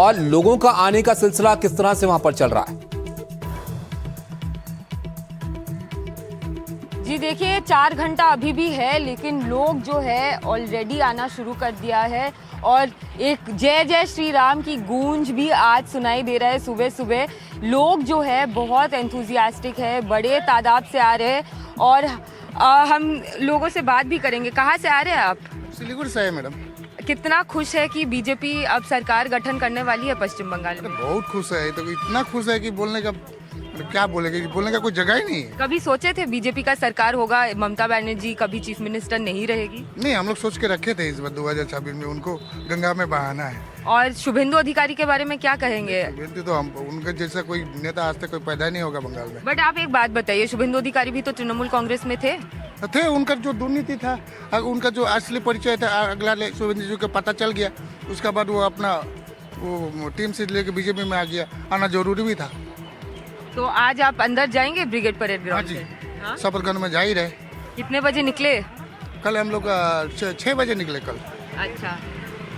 और लोगों का आने का सिलसिला किस तरह से वहां पर चल रहा है। जी देखिए, 4 घंटा अभी भी है, लेकिन लोग जो है ऑलरेडी आना शुरू कर दिया है और एक जय जय श्री राम की गूंज भी आज सुनाई दे रहा है। सुबह सुबह लोग जो है बहुत एंथुजियास्टिक है, बड़े तादाद से आ रहे हैं और हम लोगों से बात भी करेंगे। कहाँ से आ रहे हैं आप? सिलीगुड़ी से है मैडम। कितना खुश है कि बीजेपी अब सरकार गठन करने वाली है पश्चिम बंगाल में? बहुत खुश है, तो इतना खुश है कि बोलने का क्या बोलेंगे, बोलने का कोई जगह ही नहीं है। कभी सोचे थे बीजेपी का सरकार होगा, ममता बनर्जी कभी चीफ मिनिस्टर नहीं रहेगी? नहीं, हम लोग सोच के रखे थे इस बार 2026 में उनको गंगा में बहाना है। और शुभेंदु अधिकारी के बारे में क्या कहेंगे? शुभेंदु तो हम उनके जैसा कोई नेता आज तक कोई पैदा नहीं होगा बंगाल में। बट आप एक बात बताइए, शुभेंदु अधिकारी भी तो तृणमूल कांग्रेस में थे। उनका जो दुर्नीति था, उनका जो असली परिचय था अगला शुभेंदु जी को पता चल गया। उसके बाद वो अपना वो टीम से लेके बीजेपी में आ गया, आना जरूरी भी था। तो आज आप अंदर जाएंगे ब्रिगेड परेड ग्राउंड से? हाँ? सफरगंज में जा ही रहे। कितने बजे निकले? कल हम लोग 6 बजे निकले कल। अच्छा,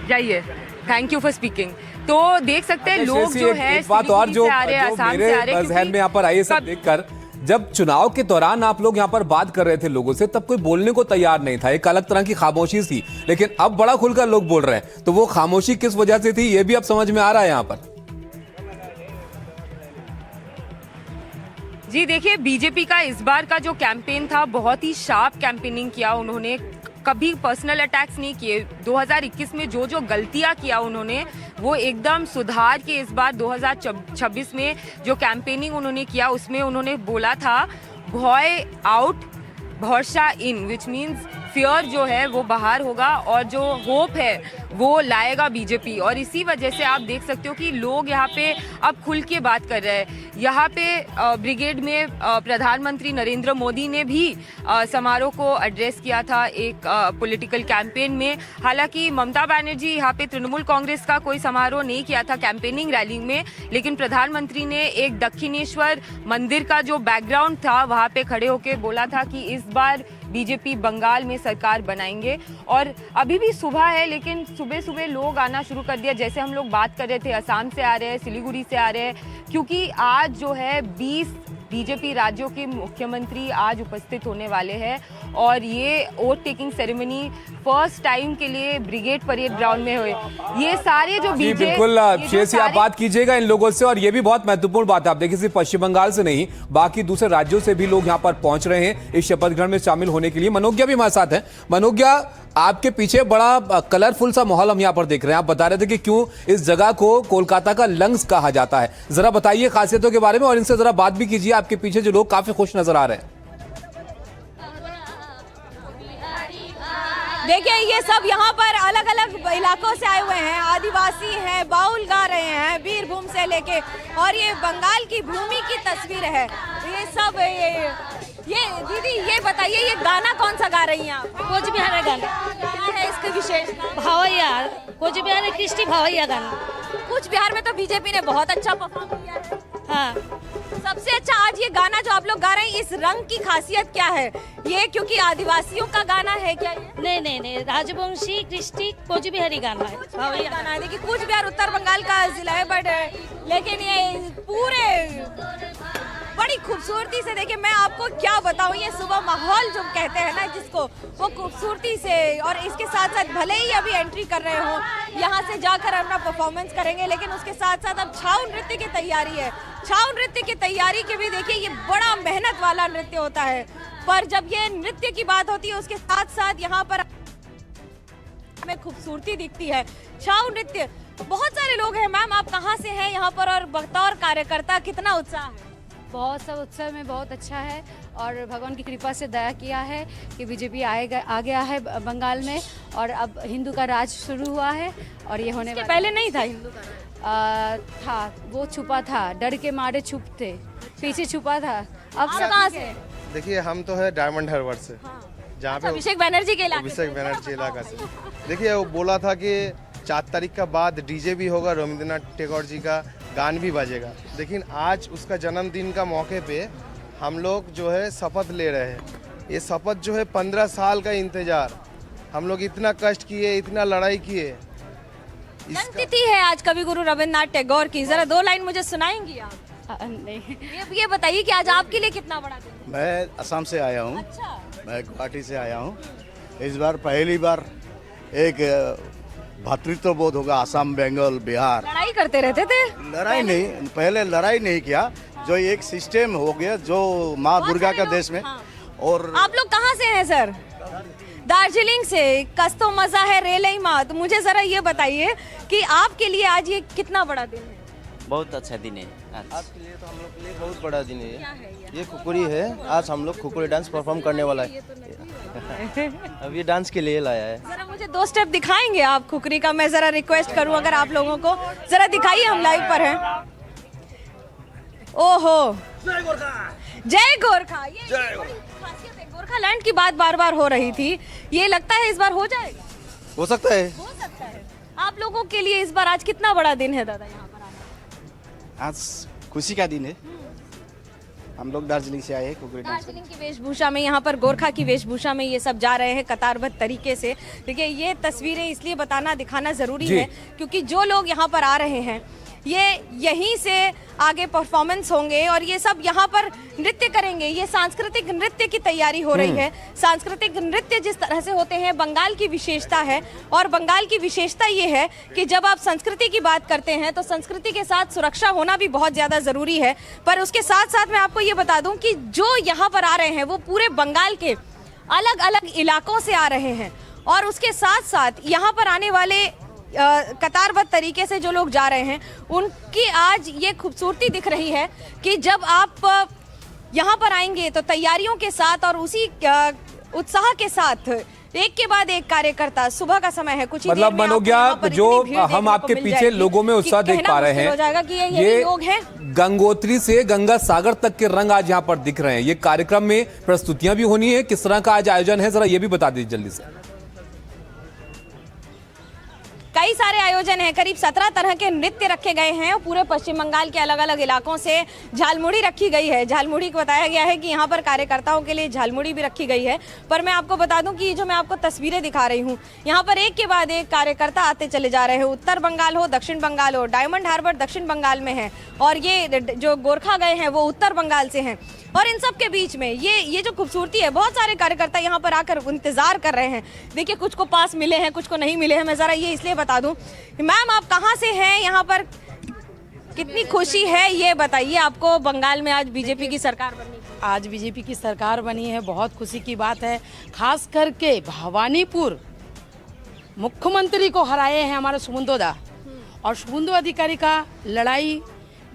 जाइए। Thank you for speaking. तो देख सकते हैं लोग जो है एक बात और जो मेरे जहन में यहाँ पर आई सब देखकर, जब चुनाव के दौरान आप लोग यहाँ पर बात कर रहे थे लोगों से, तब कोई बोलने को तैयार नहीं था, एक अलग तरह की खामोशी थी। लेकिन अब बड़ा खुलकर लोग बोल रहे हैं, तो वो खामोशी किस वजह से थी ये भी अब समझ में आ रहा है यहाँ पर। जी देखिए, बीजेपी का इस बार का जो कैंपेन था बहुत ही शार्प कैंपेनिंग किया उन्होंने, कभी पर्सनल अटैक्स नहीं किए। 2021 में जो गलतियां किया उन्होंने वो एकदम सुधार के इस बार 2026 में जो कैंपेनिंग उन्होंने किया उसमें उन्होंने बोला था भय आउट भरोसा इन, विच मीन्स फियर जो है वो बाहर होगा और जो होप है वो लाएगा बीजेपी। और इसी वजह से आप देख सकते हो कि लोग यहाँ पे अब खुल के बात कर रहे हैं। यहाँ पे ब्रिगेड में प्रधानमंत्री नरेंद्र मोदी ने भी समारोह को एड्रेस किया था एक पॉलिटिकल कैंपेन में। हालांकि ममता बनर्जी यहाँ पे तृणमूल कांग्रेस का कोई समारोह नहीं किया था कैंपेनिंग रैली में, लेकिन प्रधानमंत्री ने एक दक्षिणेश्वर मंदिर का जो बैकग्राउंड था वहाँ पे खड़े होकर बोला था कि इस बार बीजेपी बंगाल में सरकार बनाएंगे। और अभी भी सुबह है, लेकिन सुबह सुबह लोग आना शुरू कर दिया। जैसे हम लोग बात कर रहे थे, असम से आ रहे हैं, सिलीगुड़ी से आ रहे हैं, क्योंकि आज जो है 20 बीजेपी राज्यों के मुख्यमंत्री आज उपस्थित होने वाले हैं और ये vote taking ceremony first time के लिए ब्रिगेड परेड ग्राउंड में हुए। ये सारे जो बिल्कुल शेषी आप बात कीजिएगा इन लोगों से, और ये भी बहुत महत्वपूर्ण बात है। आप देखिए सिर्फ पश्चिम बंगाल से नहीं, बाकी दूसरे राज्यों से भी लोग यहाँ पर पहुंच रहे हैं इस शपथ ग्रहण में शामिल होने के लिए। मनोज्ञा भी हमारे साथ है। मनोज्ञा, आपके पीछे बड़ा कलरफुल सा माहौल हम यहाँ पर देख रहे हैं। आप बता रहे थे कि क्यों इस जगह को कोलकाता का लंग्स कहा जाता है, जरा बताइए खासियतों के बारे में और इनसे जरा बात भी कीजिए। आपके पीछे जो लोग काफी खुश नजर आ रहे हैं। देखिए, ये सब यहाँ पर अलग अलग इलाकों से आए हुए हैं, आदिवासी हैं, बाउल गा रहे हैं बीरभूम से लेके, और ये बंगाल की भूमि की तस्वीर है। ये सब ये दीदी ये बताइए, ये गाना कौन सा गा रही हैं आप? कोच बिहार गाना। क्या है इसका विशेष? भावैया, कोच बिहार कृष्टि भावैया गाना। कुछ बिहार में तो बीजेपी ने बहुत अच्छा परफॉर्म किया है। हाँ, सबसे अच्छा आज ये गाना जो आप लोग गा रहे हैं, इस रंग की खासियत क्या है? ये क्योंकि आदिवासियों का गाना है क्या ये? नहीं, राजवंशी कृष्टि कोच बिहारी गाना है, भावैया गाना है। देखिए, कूच बिहार उत्तर बंगाल का जिला है, बट लेकिन ये पूरे बड़ी खूबसूरती से, देखिए मैं आपको क्या बताऊं, ये सुबह माहौल जो कहते हैं ना जिसको, वो खूबसूरती से, और इसके साथ साथ भले ही अभी एंट्री कर रहे हो, यहाँ से जाकर अपना परफॉर्मेंस करेंगे, लेकिन उसके साथ साथ अब छाऊ नृत्य की तैयारी है। छाऊ नृत्य की तैयारी के भी देखिए, ये बड़ा मेहनत वाला नृत्य होता है, पर जब ये नृत्य की बात होती है उसके साथ साथ यहाँ पर में खूबसूरती दिखती है। छाऊ नृत्य, बहुत सारे लोग हैं। मैम, आप कहाँ से हैं यहाँ पर, और बतौर कार्यकर्ता कितना उत्साह है? बहुत सब उत्सव में बहुत अच्छा है और भगवान की कृपा से दया किया है कि बीजेपी आ गया है बंगाल में, और अब हिंदू का राज शुरू हुआ है। और ये होने वाला पहले नहीं था हिंदू का राज? था, वो छुपा था, डर के मारे छुप थे, पीछे छुपा था। अब सब कहाँ से? देखिए, हम तो है डायमंड हार्बर से, जहाँ पे अभिषेक बनर्जी के इलाके। अभिषेक बनर्जी इलाका से। देखिए, वो बोला था कि 4 तारीख का बाद डीजे भी होगा, रविंद्रनाथ टैगोर जी का गान भी बजेगा। लेकिन आज उसका जन्मदिन का मौके पे हम लोग जो है शपथ ले रहे हैं। ये शपथ जो है 15 साल का इंतजार, हम लोग इतना कष्ट किए, इतना लड़ाई किए, जन्मतिथि है आज कवि गुरु रविन्द्रनाथ टैगोर की, जरा 2 लाइन मुझे सुनाएंगी आप? नहीं। ये बताइए कि आज आपके लिए कितना बड़ा दिन है? मैं असम से आया हूँ, अच्छा, मैं गुवाहाटी से आया हूँ। इस बार पहली बार एक भातृत्व बोध होगा असम, बंगाल, बिहार। लड़ाई करते रहते थे? लड़ाई नहीं, पहले लड़ाई नहीं किया, जो एक सिस्टम हो गया जो माँ दुर्गा का देश में। और आप लोग कहाँ से हैं सर? दार्जिलिंग से। कस्तो मजा है रेलई माँ। तो मुझे जरा ये बताइए कि आपके लिए आज ये कितना बड़ा दिन है? बहुत अच्छा दिन है आज। आपके लिए तो हम लोग के लिए बहुत बड़ा दिन है। क्या है ये खुकुरी है, आज हम लोग खुकुरी डांस परफॉर्म करने वाला है। अब ये डांस के लिए लाया है। जरा मुझे 2 स्टेप दिखाएंगे आप खुकरी का? मैं जरा रिक्वेस्ट करूं अगर आप लोगों को जरा दिखाइए, हम लाइव पर हैं। ओहो, जय गोरखा। ये बड़ी खासियत है, गोरखा लैंड की बात बार बार हो रही थी, ये लगता है इस बार हो जाएगा? हो सकता है। हो सकता है। आप लोगों के लिए इस बार आज कितना बड़ा दिन है दादा यहाँ पर आना? आज खुशी का दिन है। हम लोग दार्जिलिंग से आए हैं खुकुरी डांस। दार्जिलिंग की वेशभूषा में, यहाँ पर गोरखा की वेशभूषा में ये सब जा रहे हैं कतारबद्ध तरीके से। देखिए, ये तस्वीरें इसलिए बताना दिखाना जरूरी है क्योंकि जो लोग यहाँ पर आ रहे हैं ये यहीं से आगे परफॉर्मेंस होंगे और ये सब यहाँ पर नृत्य करेंगे। ये सांस्कृतिक नृत्य की तैयारी हो रही है। सांस्कृतिक नृत्य जिस तरह से होते हैं बंगाल की विशेषता है, और बंगाल की विशेषता ये है कि जब आप संस्कृति की बात करते हैं तो संस्कृति के साथ सुरक्षा होना भी बहुत ज़्यादा ज़रूरी है। पर उसके साथ साथ मैं आपको ये बता दूं कि जो यहाँ पर आ रहे हैं वो पूरे बंगाल के अलग अलग इलाकों से आ रहे हैं, और उसके साथ साथ यहाँ पर आने वाले कतारबद्ध तरीके से जो लोग जा रहे हैं उनकी आज ये खूबसूरती दिख रही है कि जब आप यहाँ पर आएंगे तो तैयारियों के साथ और उसी उत्साह के साथ एक के बाद एक कार्यकर्ता, सुबह का समय है, कुछ ही मतलब मनोज्ञा, जो हम आपके पीछे लोगों में उत्साह देख पा रहे हैं, ये लोग हैं गंगोत्री से गंगा सागर तक के रंग आज यहाँ पर दिख रहे हैं। ये कार्यक्रम में प्रस्तुतियां भी होनी है, किस तरह का आज आयोजन है जरा ये भी बता दीजिए जल्दी से। कई सारे आयोजन हैं, करीब 17 तरह के नृत्य रखे गए हैं। पूरे पश्चिम बंगाल के अलग अलग इलाकों से झालमुड़ी रखी गई है। झालमुड़ी को बताया गया है कि यहाँ पर कार्यकर्ताओं के लिए झालमुड़ी भी रखी गई है। पर मैं आपको बता दूं कि जो मैं आपको तस्वीरें दिखा रही हूँ, यहाँ पर एक के बाद एक कार्यकर्ता आते चले जा रहे हैं। उत्तर बंगाल हो, दक्षिण बंगाल हो। डायमंड हार्बर दक्षिण बंगाल में है और ये जो गोरखा गए हैं वो उत्तर बंगाल से हैं। और इन सब के बीच में ये जो खूबसूरती है, बहुत सारे कार्यकर्ता यहाँ पर आकर इंतजार कर रहे हैं। देखिए, कुछ को पास मिले हैं, कुछ को नहीं मिले हैं। मैं जरा ये इसलिए बता दूं, मैम आप कहाँ से हैं? यहाँ पर कितनी खुशी है ये बताइए आपको? बंगाल में आज बीजेपी की सरकार बनी। आज बीजेपी की सरकार बनी है, बहुत खुशी की बात है। खास करके भवानीपुर मुख्यमंत्री को हराए हैं हमारे सुबुंतो दा, और सुबुंतो अधिकारी का लड़ाई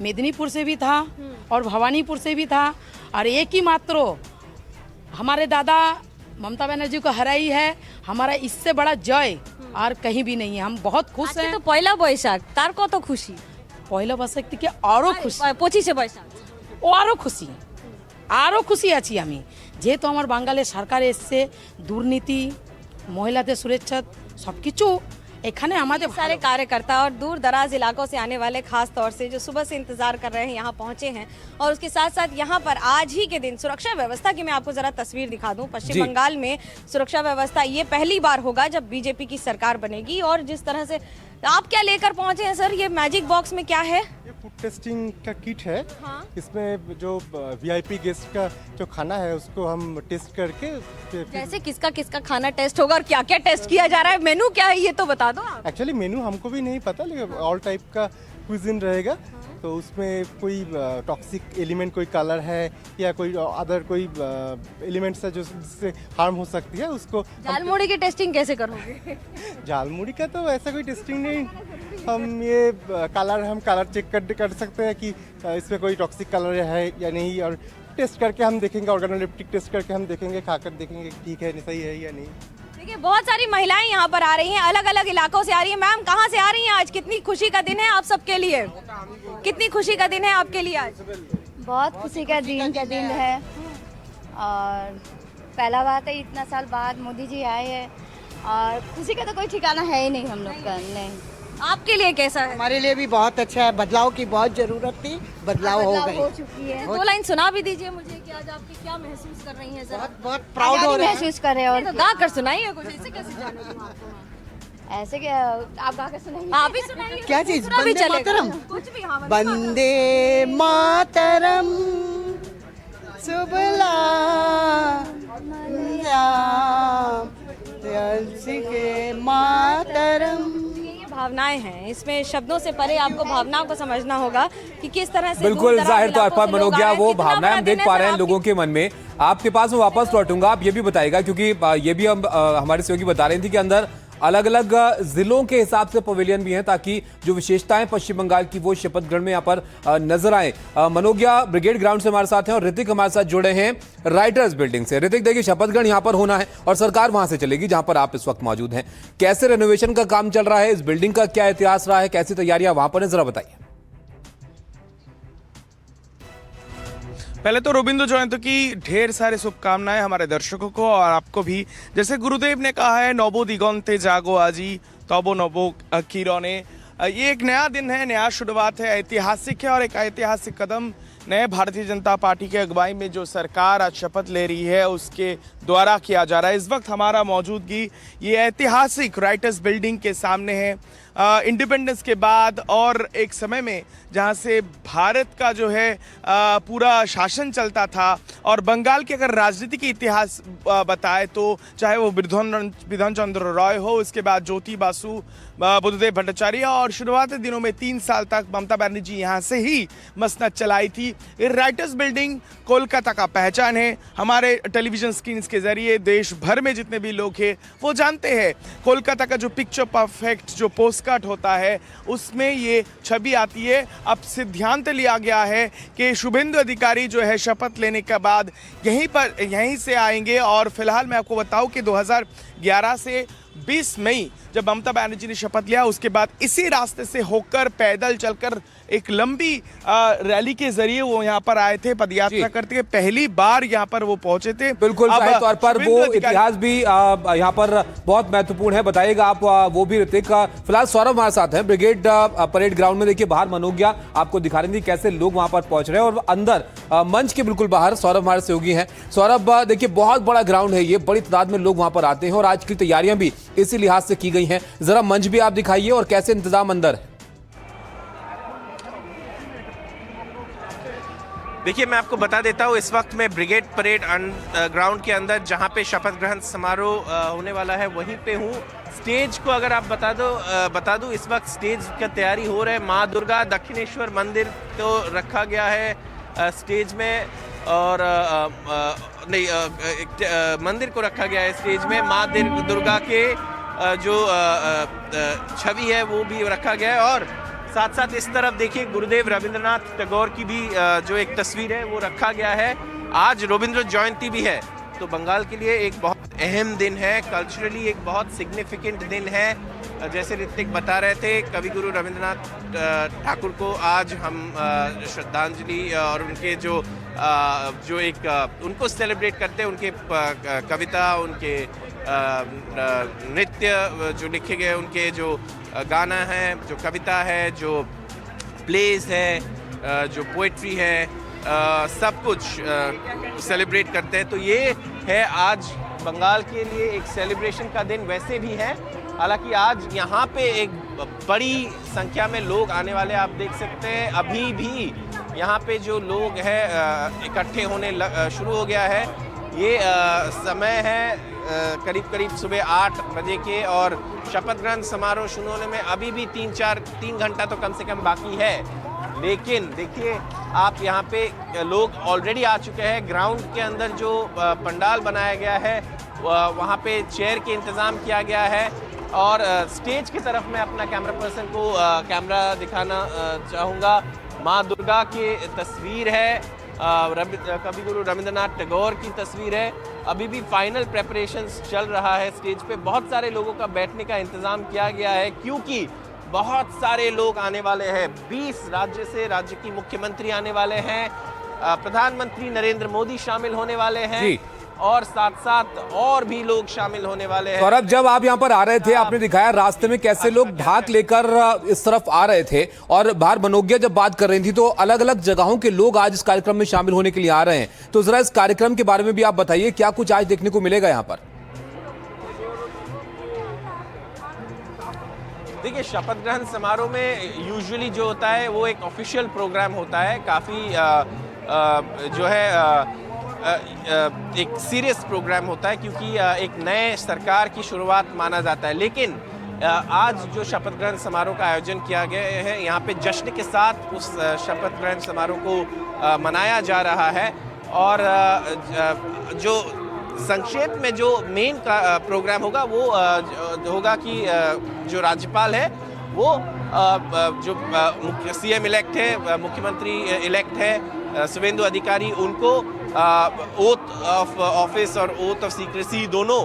मेदिनीपुर से भी था और भवानीपुर से भी था, और एक ही मात्र हमारे दादा ममता बनर्जी को हराई है। हमारा इससे बड़ा जय और कहीं भी नहीं है। हम बहुत खुश हैं। तो पहला बैसाख तार को तो खुशी, पहला बैसाख থেকে আরো খুশি, 25 बैसाख আরো খুশি আছি আমি, যেহেতু আমার বাঙালি সরকার এসছে, দুর্নীতি, মহিলাদের সুরক্ষা সবকিছু এখানে আমাদের सारे कार्यकर्ता और दूर दराज इलाकों से आने वाले खास तौर से जो सुबह से इंतजार कर रहे हैं यहाँ पहुंचे हैं। और उसके साथ साथ यहाँ पर आज ही के दिन सुरक्षा व्यवस्था की मैं आपको जरा तस्वीर दिखा दूं। पश्चिम बंगाल में सुरक्षा व्यवस्था ये पहली बार होगा जब बीजेपी की सरकार बनेगी। और जिस तरह से आप क्या लेकर पहुंचे हैं सर? ये मैजिक बॉक्स में क्या है? ये फूड टेस्टिंग का किट है। हाँ? इसमें जो वीआईपी गेस्ट का जो खाना है उसको हम टेस्ट करके जैसे किसका किसका खाना टेस्ट होगा और क्या क्या टेस्ट किया जा रहा है, मेनू क्या है ये तो बता दो आप। एक्चुअली मेनू हमको भी नहीं पता, लेकिन ऑल टाइप का क्विजिन रहेगा। तो उसमें कोई टॉक्सिक एलिमेंट, कोई कलर है या कोई अदर कोई एलिमेंट्स है जो जिससे हार्म हो सकती है, उसको। झालमुड़ी की टेस्टिंग कैसे करोगे? झालमुड़ी का तो ऐसा कोई टेस्टिंग नहीं, हम ये हम कलर चेक कर सकते हैं कि इसमें कोई टॉक्सिक कलर है या नहीं, और टेस्ट करके हम देखेंगे, ऑर्गेनोलेप्टिक टेस्ट करके हम देखेंगे, खाकर देखेंगे ठीक है, सही है या नहीं। देखिए, बहुत सारी महिलाएं यहाँ पर आ रही हैं, अलग अलग इलाकों से आ रही हैं। मैम कहाँ से आ रही हैं? आज कितनी खुशी का दिन है आप सबके लिए? कितनी खुशी का दिन है आपके लिए आज? बहुत खुशी का दिन है, और पहला बात है इतना साल बाद मोदी जी आए हैं, और खुशी का तो कोई ठिकाना है ही नहीं हम लोग का। नहीं, आपके लिए कैसा है? हमारे लिए भी बहुत अच्छा है। बदलाव की बहुत जरूरत थी, बदलाव हो चुकी है। 2 लाइन सुना भी दीजिए मुझे कि आज आपकी क्या महसूस कर रही हैं जरा? बहुत प्राउड हो रहा है। महसूस कर रहे हैं। और तो गा कर सुनाइए कुछ, ऐसे कैसे जाने दूं आपको? ऐसे कि आप गा के सुनाइए। आप भी सुनाइए। क्या चीज? दूसरा भी वंदे चलेगा। मातरम? कुछ भी, हाँ, वंदे मातरम सुबला के मातरम। ये भावनाएं हैं, इसमें शब्दों से परे आपको भावनाओं को समझना होगा कि किस तरह से बिल्कुल दूर-दराज जाहिर तौर इलाकों पर से लोग मनोज्ञा आए, वो कितना भावनाएं हम बड़ा देख दिन पा है रहे हैं सर लोगों के मन में। आपके पास मैं वापस लौटूंगा, आप ये भी बताएगा क्योंकि ये भी हम हमारे सहयोगी बता रही थी कि अंदर अलग अलग जिलों के हिसाब से पवेलियन भी हैं ताकि जो विशेषताएं पश्चिम बंगाल की वो शपथ ग्रहण में यहाँ पर नजर आए। मनोज्ञा ब्रिगेड ग्राउंड से हमारे साथ हैं और ऋतिक हमारे साथ जुड़े हैं राइटर्स बिल्डिंग से। ऋतिक, देखिए शपथ ग्रहण यहाँ पर होना है और सरकार वहां से चलेगी जहां पर आप इस वक्त मौजूद हैं। कैसे रेनोवेशन का काम चल रहा है, इस बिल्डिंग का क्या इतिहास रहा है, कैसी तैयारियां वहां पर है, जरा बताइए। पहले तो रविंद्र जयंती की ढेर सारी शुभकामनाएं हमारे दर्शकों को और आपको भी। जैसे गुरुदेव ने कहा है, नवो दिगंते जागो आजी तबो नवो किरणे। ये एक नया दिन है, नया शुरुआत है, ऐतिहासिक है और एक ऐतिहासिक कदम नए भारतीय जनता पार्टी के अगुवाई में जो सरकार आज शपथ ले रही है उसके द्वारा किया जा रहा है। इस वक्त हमारा मौजूदगी ये ऐतिहासिक राइटर्स बिल्डिंग के सामने है। इंडिपेंडेंस के बाद और एक समय में जहां से भारत का जो है पूरा शासन चलता था और बंगाल के अगर राजनीति के इतिहास बताए तो चाहे वो बिधान चंद्र रॉय हो, उसके बाद ज्योति बासु, बुद्धदेव भट्टाचार्य और शुरुआती दिनों में 3 साल तक ममता बनर्जी यहाँ से ही मसनद चलाई थी। ये राइटर्स बिल्डिंग कोलकाता का पहचान है। हमारे टेलीविजन स्क्रीन के जरिए देश भर में जितने भी लोग हैं वो जानते हैं कोलकाता का जो पिक्चर परफेक्ट जो पोस्टकार्ड होता है उसमें ये छवि आती है। अब सिद्धांत लिया गया है कि शुभेंदु अधिकारी जो है शपथ लेने के बाद यहीं से आएंगे और फिलहाल मैं आपको बताऊं कि 2011 से 20 मई जब ममता बनर्जी ने शपथ लिया उसके बाद इसी रास्ते से होकर पैदल चलकर एक लंबी रैली के जरिए वो यहाँ पर आए थे, पदयात्रा करते हुए पहली बार यहाँ पर वो पहुंचे थे। बिल्कुल जाहिर तौर पर वो इतिहास भी यहाँ पर बहुत महत्वपूर्ण है, बताइएगा आप वो भी ऋतिक। फिलहाल सौरभ हमारे साथ हैं ब्रिगेड परेड ग्राउंड में। देखिए बाहर मनोज्ञा आपको दिखा रही थी कैसे लोग वहां पर पहुंच रहे हैं और अंदर मंच के बिल्कुल बाहर सौरभ हमारे सहयोगी हैं। सौरभ, देखिए बहुत बड़ा ग्राउंड है ये, बड़ी तादाद में लोग वहां पर आते हैं और आज की तैयारियां भी इसी लिहाज से की गई हैं। जरा मंच भी आप दिखाइए और कैसे इंतजाम अंदर है। देखिए मैं आपको बता देता हूँ, इस वक्त मैं ब्रिगेड परेड ग्राउंड के अंदर जहाँ पे शपथ ग्रहण समारोह होने वाला है वहीं पे हूँ। स्टेज को अगर आप बता दूँ इस वक्त स्टेज का तैयारी हो रहा है। माँ दुर्गा दक्षिणेश्वर मंदिर तो रखा गया है स्टेज में और मंदिर को रखा गया है स्टेज में। माँ दुर्गा के जो छवि है वो भी रखा गया है और साथ साथ इस तरफ देखिए गुरुदेव रविंद्रनाथ टैगोर की भी जो एक तस्वीर है वो रखा गया है। आज रविंद्र जयंती भी है तो बंगाल के लिए एक बहुत अहम दिन है, कल्चरली एक बहुत सिग्निफिकेंट दिन है। जैसे ऋतिक बता रहे थे, कवि गुरु रविंद्रनाथ ठाकुर को आज हम श्रद्धांजलि और उनके जो एक उनको सेलिब्रेट करते हैं, उनके कविता, उनके नृत्य जो लिखे गए, उनके जो गाना है, जो कविता है, जो प्लेस है, जो पोएट्री है, सब कुछ सेलिब्रेट करते हैं। तो ये है आज बंगाल के लिए एक सेलिब्रेशन का दिन वैसे भी है। हालांकि आज यहाँ पे एक बड़ी संख्या में लोग आने वाले आप देख सकते हैं। अभी भी यहाँ पे जो लोग हैं इकट्ठे होने शुरू हो गया है। ये समय है करीब सुबह 8 बजे के और शपथ ग्रहण समारोह शुरू होने में अभी भी 3 घंटा तो कम से कम बाकी है। लेकिन देखिए आप यहाँ पे लोग ऑलरेडी आ चुके हैं। ग्राउंड के अंदर जो पंडाल बनाया गया है वहाँ पे चेयर के इंतज़ाम किया गया है और स्टेज की तरफ मैं अपना कैमरा पर्सन को कैमरा दिखाना चाहूँगा। माँ दुर्गा की तस्वीर है, कवि गुरु रविंद्रनाथ टैगोर की तस्वीर है। अभी भी फाइनल प्रेपरेशंस चल रहा है। स्टेज पे बहुत सारे लोगों का बैठने का इंतज़ाम किया गया है क्योंकि बहुत सारे लोग आने वाले हैं। 20 राज्य की मुख्यमंत्री आने वाले हैं, प्रधानमंत्री नरेंद्र मोदी शामिल होने वाले हैं और साथ साथ और भी लोग शामिल होने वाले हैं। सौरभ, जब आप यहाँ पर आ रहे थे आपने दिखाया रास्ते में कैसे लोग ढाक लेकर इस तरफ आ रहे थे और बाहर मनोज्ञा जब बात कर रही थी तो अलग अलग जगहों के लोग आज इस कार्यक्रम में शामिल होने के लिए आ रहे हैं। तो जरा इस कार्यक्रम के बारे में भी आप बताइए, क्या कुछ आज देखने को मिलेगा यहाँ पर? देखिए, शपथ ग्रहण समारोह में यूजुअली जो होता है वो एक ऑफिशियल प्रोग्राम होता है, काफ़ी जो है एक सीरियस प्रोग्राम होता है, क्योंकि एक नए सरकार की शुरुआत माना जाता है। लेकिन आज जो शपथ ग्रहण समारोह का आयोजन किया गया है, यहाँ पे जश्न के साथ उस शपथ ग्रहण समारोह को मनाया जा रहा है। और जो संक्षेप में जो मेन का प्रोग्राम होगा वो होगा कि जो राज्यपाल है वो जो सीएम इलेक्ट है, मुख्यमंत्री इलेक्ट है शुभेंदु अधिकारी, उनको ओथ ऑफ ऑफिस और ओथ ऑफ सीक्रेसी दोनों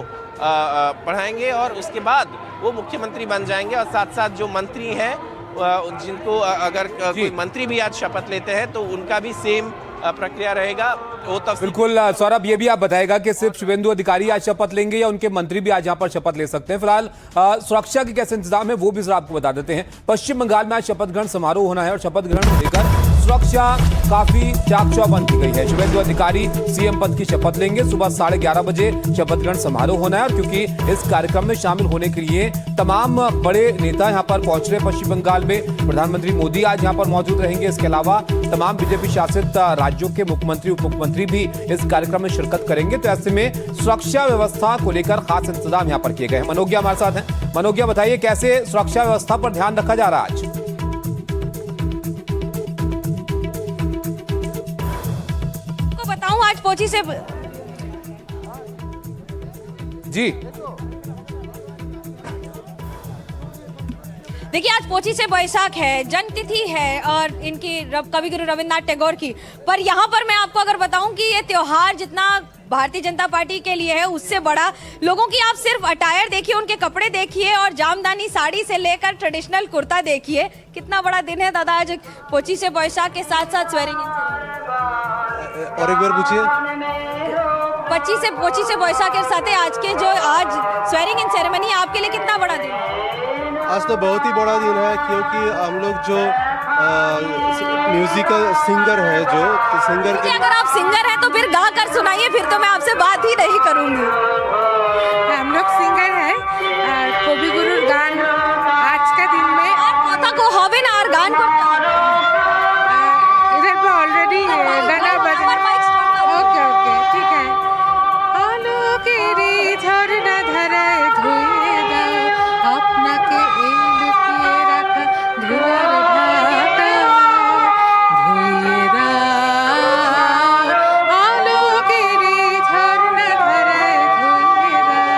पढ़ाएंगे और उसके बाद वो मुख्यमंत्री बन जाएंगे। और साथ साथ जो मंत्री हैं, जिनको अगर कोई मंत्री भी आज शपथ लेते हैं तो उनका भी सेम प्रक्रिया रहेगा। बिल्कुल सौरभ, ये भी आप बताएगा कि सिर्फ शुभेंदु अधिकारी आज शपथ लेंगे या उनके मंत्री भी आज यहाँ पर शपथ ले सकते हैं? फिलहाल सुरक्षा के कैसे इंतजाम है वो भी जरा आपको बता देते हैं। पश्चिम बंगाल में आज शपथ ग्रहण समारोह होना है और शपथ ग्रहण को लेकर सुरक्षा काफी चाक चौबंद की गई है। शुभेंदु अधिकारी सीएम पद की शपथ लेंगे। सुबह 11:30 बजे शपथ ग्रहण समारोह होना है और क्योंकि इस कार्यक्रम में शामिल होने के लिए तमाम बड़े नेता यहाँ पर पहुंच रहे पश्चिम बंगाल में, प्रधानमंत्री मोदी आज यहाँ पर मौजूद रहेंगे। इसके अलावा तमाम बीजेपी शासित राज्यों के मुख्यमंत्री, उप मुख्यमंत्री भी इस कार्यक्रम में शिरकत करेंगे। तो ऐसे में सुरक्षा व्यवस्था को लेकर खास इंतजाम यहाँ पर किए गए हैं। मनोज्ञा हमारे साथ हैं। मनोज्ञा, बताइए कैसे सुरक्षा व्यवस्था पर ध्यान रखा जा रहा है आज? आज पोची से जी देखिए, आज पोची से बैसाख है, जन्मतिथि है और इनकी कवि गुरु रविन्द्रनाथ टैगोर की। पर यहाँ पर मैं आपको अगर बताऊं कि ये त्योहार जितना भारतीय जनता पार्टी के लिए है उससे बड़ा लोगों की आप सिर्फ अटायर देखिए, उनके कपड़े देखिए और जामदानी साड़ी से लेकर ट्रेडिशनल कुर्ता देखिए। कितना बड़ा दिन है दादा आज पोची से बैसाख के साथ साथ स्वेरिंग इन। और एक बार पूछिए। पोची से बैसाख के साथ आज के जो आज स्वेरिंग इन सेरेमनी आपके लिए कितना बड़ा दिन है? आज तो बहुत ही बड़ा दिन है, क्योंकि हम लोग जो म्यूजिकल सिंगर है, जो सिंगर के अगर आप सिंगर हैं तो फिर गा कर सुनाइए, फिर तो मैं आपसे बात ही नहीं करूंगी। हम लोग सिंगर है, कवि गुरु गान आज का दिन में कथा को হবে না আর গান করতে হবে। इधर पे ऑलरेडी गाना बजा। ओके ओके ठीक है। आलोकेरी झरना ধারায় ধুয়ে দাও আপনাকে এই লুকিয়ে রাখা ধুলার ঢাকা ধুয়ে দাও আলোকেরি ঝরনা ধারায় ধুয়ে দাও।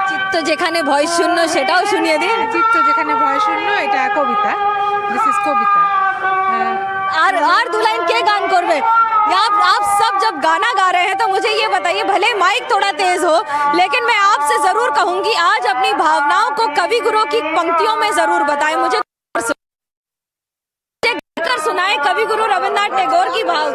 চিত্ত যেখানে ভয় শূন্য সেটাও শুনিয়ে দিন। চিত্ত যেখানে ভয় শূন্য, এটা কবিতা, দিস ইজ কবিতা। और दो लाइन के गान करवे? आप सब जब गाना गा रहे हैं तो मुझे ये बताइए, भले माइक थोड़ा तेज हो लेकिन मैं आपसे जरूर कहूंगी आज अपनी भावनाओं को कवि गुरु की पंक्तियों में जरूर बताएं। मुझे कर सुनाएं कवि गुरु रविन्द्रनाथ टैगोर की भाव।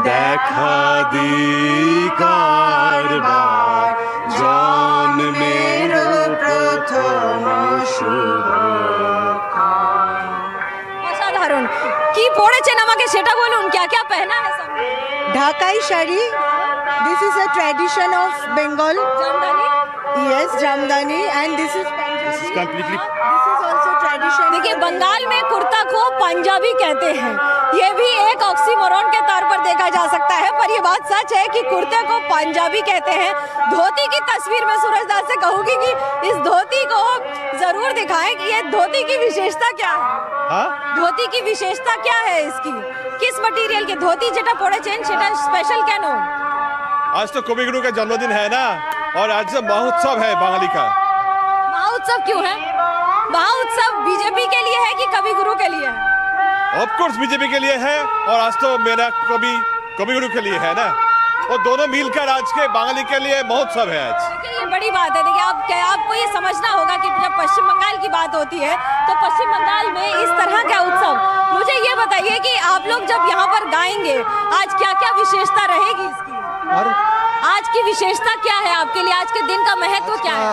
দেখা দিকার জন্মের প্রথম অসাধারণ। কি পড়েছেন আমাকে সেটা বলুন, क्या क्या पहना है सब? ढाकाई sari, this is a tradition of Bengal. Jamdani? Yes, Jamdani and this is Punjabi. Completely this is also tradition. देखिए, बंगाल में कुर्ता को पंजाबी कहते हैं, ये भी एक ऑक्सीमोरॉन के तौर पर देखा जा सकता है, पर ये बात सच है कि कुर्ते को पंजाबी कहते हैं। धोती की तस्वीर में सूरजदास से कहूंगी कि इस धोती को जरूर दिखाएं कि ये धोती की विशेषता क्या है। धोती की विशेषता क्या है इसकी? किस मटेरियल की धोती जेटा पड़ेছেন সেটা स्पेशल কেন? आज तो कवि गुरु का जन्मदिन है ना, और आज से महोत्सव है बंगाली का। महोत्सव क्यों है? महोत्सव बीजेपी के लिए है कि कवि गुरु के लिए है? ऑफ कोर्स बीजेपी के लिए है, और आज तो मेरा कवि गुरु के लिए है ना, और दोनों मिलकर आज के बंगाली के लिए महोत्सव है आज। देखिए, ये बड़ी बात है। देखिए, आपको ये समझना होगा कि जब पश्चिम बंगाल की बात होती है तो पश्चिम बंगाल में इस तरह का उत्सव। मुझे ये बताइए कि आप लोग जब यहाँ पर गाएंगे आज क्या क्या विशेषता रहेगी इसकी? और आज की विशेषता क्या है आपके लिए? आज के दिन का महत्व क्या है?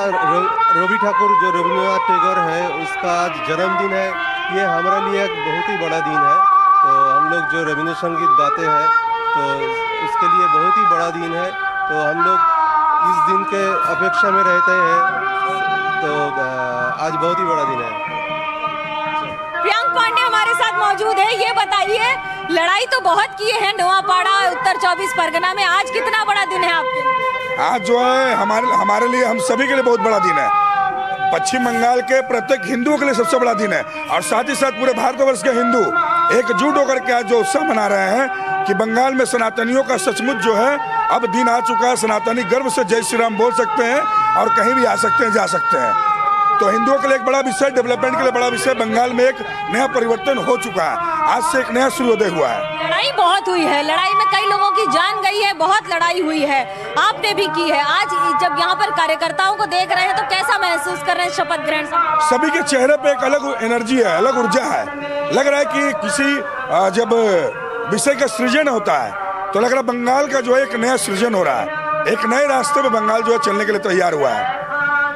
रवि ठाकुर जो रविन्द्रनाथ टैगोर है, उसका आज जन्मदिन है। ये हमारे लिए एक बहुत ही बड़ा दिन है। तो हम लोग जो रविन्द्र संगीत गाते हैं तो उसके लिए बहुत ही बड़ा दिन है। तो हम लोग इस दिन के अपेक्षा में रहते हैं, तो आज बहुत ही बड़ा दिन है। प्रियंक पांडे हमारे साथ मौजूद है। ये बताइए, लड़ाई तो बहुत किए हैं नोआपाड़ा उत्तर 24 परगना में, आज कितना बड़ा दिन है आपके लिए? आज जो है हमारे लिए, हम सभी के लिए बहुत बड़ा दिन है। पश्चिम बंगाल के प्रत्येक हिंदुओं के लिए सबसे बड़ा दिन है, और साथ ही साथ पूरे भारतवर्ष के हिंदू एकजुट होकर के आज जो उत्सव मना रहे हैं कि बंगाल में सनातनियों का सचमुच जो है अब दिन आ चुका है। सनातनी गर्व से जय श्री राम बोल सकते हैं और कहीं भी आ सकते हैं, जा सकते हैं। तो हिंदुओं के लिए एक बड़ा विषय, डेवलपमेंट के लिए बड़ा विषय, बंगाल में एक नया परिवर्तन हो चुका है। आज से एक नया सूर्योदय हुआ है। लड़ाई बहुत हुई है, लड़ाई में कई लोगों की जान गई है, बहुत लड़ाई हुई है, आपने भी की है। आज जब यहाँ पर कार्यकर्ताओं को देख रहे हैं तो कैसा महसूस कर रहे हैं शपथ ग्रहण समारोह? सभी के चेहरे पे एक अलग एनर्जी है, अलग ऊर्जा है। लग रहा है कि किसी जब विषय का सृजन होता है तो लग रहा है बंगाल का जो है एक नया सृजन हो रहा है, एक नए रास्ते में बंगाल जो है चलने के लिए तैयार हुआ है।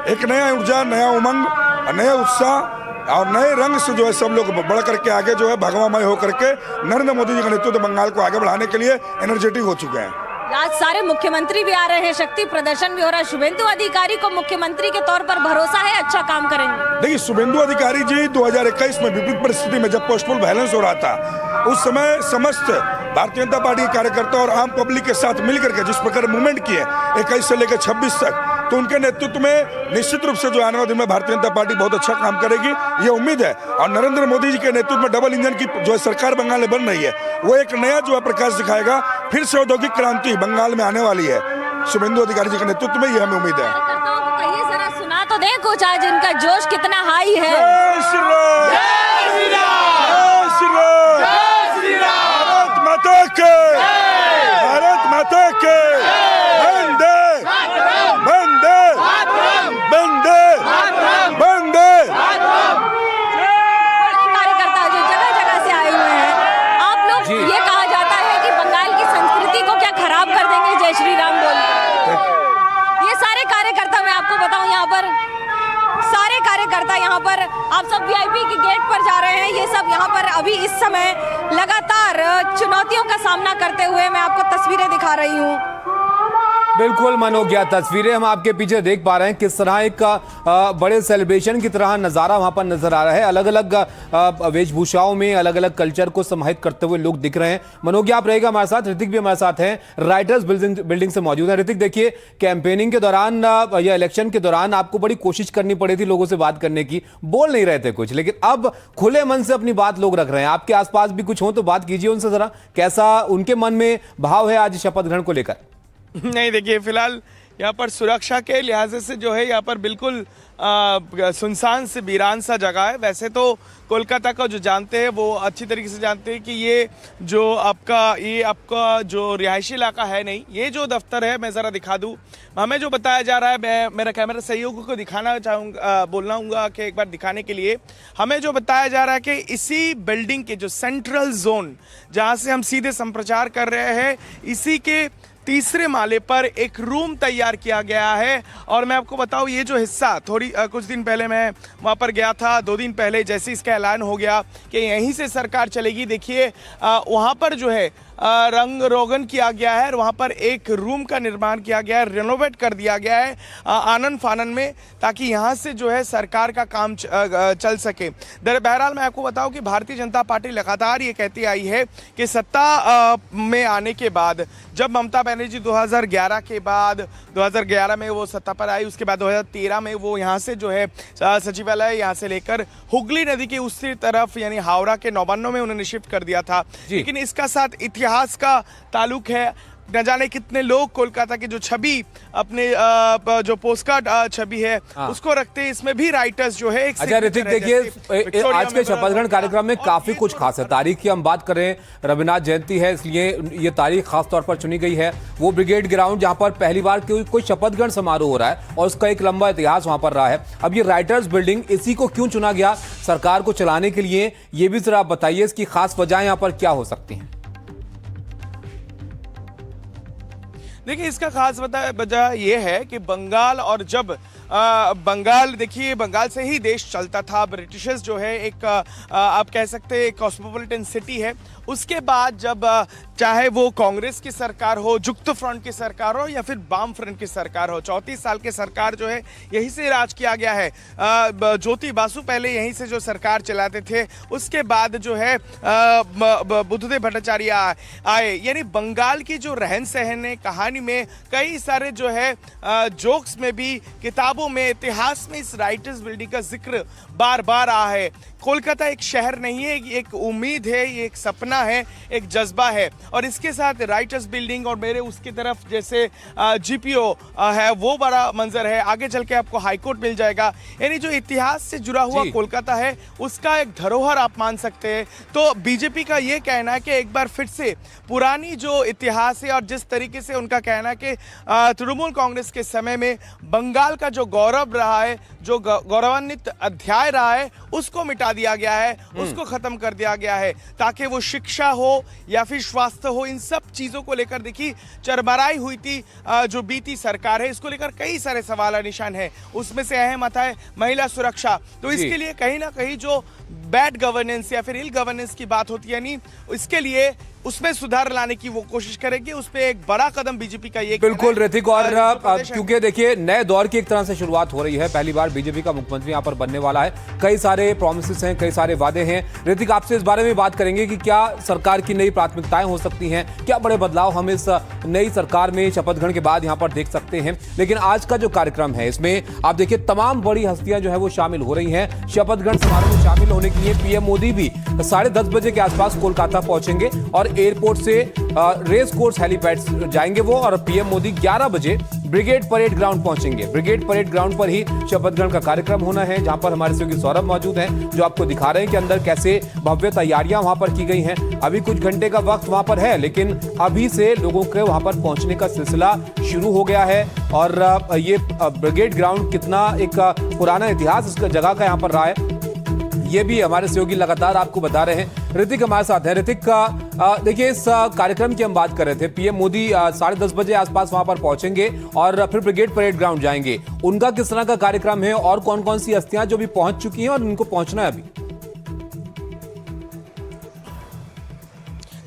एक नया ऊर्जा, नया उमंग, नया उत्साह और नए रंग से जो है सब लोग बढ़ करके आगे जो है भगवामय होकर के नरेंद्र मोदी जी के नेतृत्व बंगाल को आगे बढ़ाने के लिए एनर्जेटिक हो चुके हैं। आज सारे मुख्यमंत्री भी आ रहे हैं, शक्ति प्रदर्शन भी हो रहा है। शुभेंदु अधिकारी को मुख्यमंत्री के तौर पर भरोसा है, अच्छा काम करेंगे? देखिए, शुभेंदु अधिकारी जी 2021 में विपरीत परिस्थिति में जब पोस्टपोल वायलेंस हो रहा था, उस समय समस्त भारतीय जनता पार्टी के कार्यकर्ता और आम पब्लिक के साथ मिलकर के जिस प्रकार मूवमेंट किए 21 से लेकर 26 तक, तो उनके नेतृत्व में निश्चित रूप से जो आने वाले दिन में भारतीय जनता पार्टी बहुत अच्छा काम करेगी, ये उम्मीद है। और नरेंद्र मोदी जी के नेतृत्व में डबल इंजन की जो सरकार बंगाल में बन रही है, वो एक नया जो है प्रकाश दिखाएगा। फिर से औद्योगिक क्रांति बंगाल में आने वाली है शुभेंदु अधिकारी जी के नेतृत्व में, ये हमें उम्मीद है। कार्यकर्ताओं को कहिए, जरा सुना तो दें कुछ, आज इनका जोश कितना हाई है। जय श्री राम, जय श्री राम, जय श्री राम, जय श्री राम। भारत माता के, भारत माता के, वंदे वंदे वंदे वंदे। कार्यकर्ता जो जगह जगह से आए हुए हैं, आप लोग, ये कहा जाता है कि बंगाल की संस्कृति को क्या खराब कर देंगे जय श्री राम बोल। ये सारे कार्यकर्ता, मैं आपको बताऊं, यहाँ पर सारे कार्यकर्ता, यहाँ पर आप सब वीआईपी के गेट पर जा रहे हैं, ये सब यहाँ पर अभी इस समय लगातार चुनौतियों का सामना करते हुए मैं आपको तस्वीरें दिखा रही हूँ। बिल्कुल मनोज्ञा तस्वीरें हम आपके पीछे देख पा रहे हैं, किस तरह एक बड़े सेलिब्रेशन की तरह नज़ारा वहां पर नजर आ रहा है। अलग अलग वेशभूषाओं में अलग अलग कल्चर को समाहित करते हुए लोग दिख रहे हैं। मनोज्ञा आप रहेगा हमारे साथ, ऋतिक भी हमारे साथ हैं, राइटर्स बिल्डिंग से मौजूद है। ऋतिक, देखिए, कैंपेनिंग के दौरान या इलेक्शन के दौरान आपको बड़ी कोशिश करनी पड़ी थी लोगों से बात करने की, बोल नहीं रहे थे कुछ, लेकिन अब खुले मन से अपनी बात लोग रख रहे हैं। आपके आसपास भी कुछ हो तो बात कीजिए उनसे, जरा कैसा उनके मन में भाव है आज शपथ ग्रहण को लेकर? नहीं, देखिए, फिलहाल यहाँ पर सुरक्षा के लिहाज से जो है यहाँ पर बिल्कुल सुनसान से वीरान सा जगह है। वैसे तो कोलकाता का जो जानते हैं वो अच्छी तरीके से जानते हैं कि ये आपका जो रिहायशी इलाका है नहीं, ये जो दफ्तर है, मैं ज़रा दिखा दूँ। हमें जो बताया जा रहा है, मैं मेरा कैमरा सहयोगी को दिखाना चाहूँगा, बोलना कि एक बार दिखाने के लिए। हमें जो बताया जा रहा है कि इसी बिल्डिंग के जो सेंट्रल जोन जहाँ से हम सीधे संप्रचार कर रहे हैं, इसी के तीसरे माले पर एक रूम तैयार किया गया है। और मैं आपको बताऊं, ये जो हिस्सा कुछ दिन पहले मैं वहाँ पर गया था, 2 दिन पहले, जैसे इसका ऐलान हो गया कि यहीं से सरकार चलेगी, देखिए वहाँ पर जो है रंग रोगन किया गया है, वहाँ पर एक रूम का निर्माण किया गया है, रेनोवेट कर दिया गया है आनन फानन में, ताकि यहाँ से जो है सरकार का काम चल सके। बहरहाल मैं आपको बताऊं कि भारतीय जनता पार्टी लगातार ये कहती आई है कि सत्ता में आने के बाद, जब ममता बनर्जी 2011 के बाद 2011 में वो सत्ता पर आई, उसके बाद 2013 में वो यहाँ से जो है सचिवालय यहाँ से लेकर हुगली नदी के उसी तरफ यानी हावड़ा के नौबन्नों में उन्होंने शिफ्ट कर दिया था। लेकिन इसका साथ इतिहास का ताल्लुक है। न जाने कितने लोग कोलकाता की जो छवि अपने जो पोस्टकार्ड छवि है उसको रखते हैं, इसमें भी राइटर्स जो है। अच्छा ऋतिक, देखिए, आज के शपथ ग्रहण कार्यक्रम में काफी कुछ खास है। तारीख की हम बात करें, रविनाथ जयंती है, इसलिए ये तारीख खास तौर पर चुनी गई है। वो ब्रिगेड ग्राउंड जहां पर पहली बार कोई शपथ ग्रहण समारोह हो रहा है और उसका एक लंबा इतिहास वहां पर रहा है। अब ये राइटर्स बिल्डिंग, इसी को क्यों चुना गया सरकार को चलाने के लिए, ये भी जरा आप बताइए, इसकी खास वजह यहाँ पर क्या हो सकती है? देखिए, इसका खास वजह यह है कि बंगाल और जब बंगाल, देखिए बंगाल से ही देश चलता था। ब्रिटिशर्स जो है एक आप कह सकते हैं कॉस्मोपॉलिटन सिटी है। उसके बाद जब चाहे वो कांग्रेस की सरकार हो, जुक्त फ्रंट की सरकार हो या फिर वाम फ्रंट की सरकार हो, 34 साल की सरकार जो है यहीं से राज किया गया है। ज्योति बासु पहले यहीं से जो सरकार चलाते थे, उसके बाद जो है बुद्धदेव भट्टाचार्य आए। यानी बंगाल की जो रहन सहन है, कहानी में कई सारे जो है जोक्स में भी, किताबों में, इतिहास में इस राइटर्स बिल्डिंग का जिक्र बार बार आया है। कोलकाता एक शहर नहीं है, एक उम्मीद है, ये एक सपना है, एक जज्बा है। और इसके साथ राइटर्स बिल्डिंग और मेरे उसकी तरफ जैसे जीपीओ है, वो बड़ा मंजर है। आगे चल के आपको हाईकोर्ट मिल जाएगा। यानी जो इतिहास से जुड़ा हुआ कोलकाता है, उसका एक धरोहर आप मान सकते हैं। तो बीजेपी का ये कहना है कि एक बार फिर से पुरानी जो इतिहास है और जिस तरीके से उनका कहना है कि तृणमूल कांग्रेस के समय में बंगाल का जो गौरव रहा है, जो गौरवान्वित अध्याय रहा है, उसको मिटा दिया गया है, उसको खत्म कर दिया गया है, ताकि वो शिक्षा हो या फिर स्वास्थ्य हो, इन सब चीजों को लेकर देखिए चरमराई हुई थी जो बीती सरकार है। इसको लेकर कई सारे सवाल निशान है। उसमें से अहम आता है महिला सुरक्षा। तो इसके लिए कहीं ना कहीं जो बैड गवर्नेंस या फिर इल गवर्नेंस की बात होती है, यानी इसके लिए उसमें सुधार लाने की वो कोशिश करेगी। उस पे एक बड़ा कदम बीजेपी का ये बिल्कुल ऋतिक। और क्योंकि देखिए नए दौर की एक तरह से शुरुआत हो रही है, पहली बार बीजेपी का मुख्यमंत्री यहाँ पर बनने वाला है, कई सारे प्रॉमिसेस हैं, कई सारे वादे हैं। ऋतिक, आपसे इस बारे में बात करेंगे कि क्या सरकार की नई प्राथमिकताएं हो सकती हैं, क्या बड़े बदलाव हम इस नई सरकार में शपथ ग्रहण के बाद यहाँ पर देख सकते हैं। लेकिन आज का जो कार्यक्रम है, इसमें आप देखिए तमाम बड़ी हस्तियां जो है वो शामिल हो रही हैं। शपथ ग्रहण समारोह में शामिल होने के लिए पीएम मोदी भी 10:30 बजे के आसपास कोलकाता पहुंचेंगे और एयरपोर्ट से रेस कोर्स हेलीपैड जाएंगे वो, और पीएम मोदी 11 बजे ब्रिगेड परेड ग्राउंड पहुंचेंगे। ब्रिगेड परेड ग्राउंड पर ही शपथ ग्रहण का कार्यक्रम होना है, जहां पर हमारे सहयोगी सौरभ मौजूद हैं, जो आपको दिखा रहे हैं कि अंदर कैसे भव्य तैयारियां वहां पर की गई हैं। अभी कुछ घंटे का वक्त वहां पर है, लेकिन अभी से लोगों के वहां पर पहुंचने का सिलसिला शुरू हो गया है। और ये ब्रिगेड ग्राउंड कितना एक पुराना इतिहास इस जगह का यहाँ पर रहा है, ये भी हमारे सहयोगी लगातार आपको बता रहे हैं। ऋतिक हमारे साथ है। ऋतिक, देखिए इस कार्यक्रम की हम बात कर रहे थे, पीएम मोदी 10:30 बजे आसपास वहां पर पहुंचेंगे और फिर ब्रिगेड परेड ग्राउंड जाएंगे। उनका किस तरह का कार्यक्रम है और कौन कौन सी हस्तियां जो भी पहुंच चुकी हैं और उनको पहुंचना है अभी?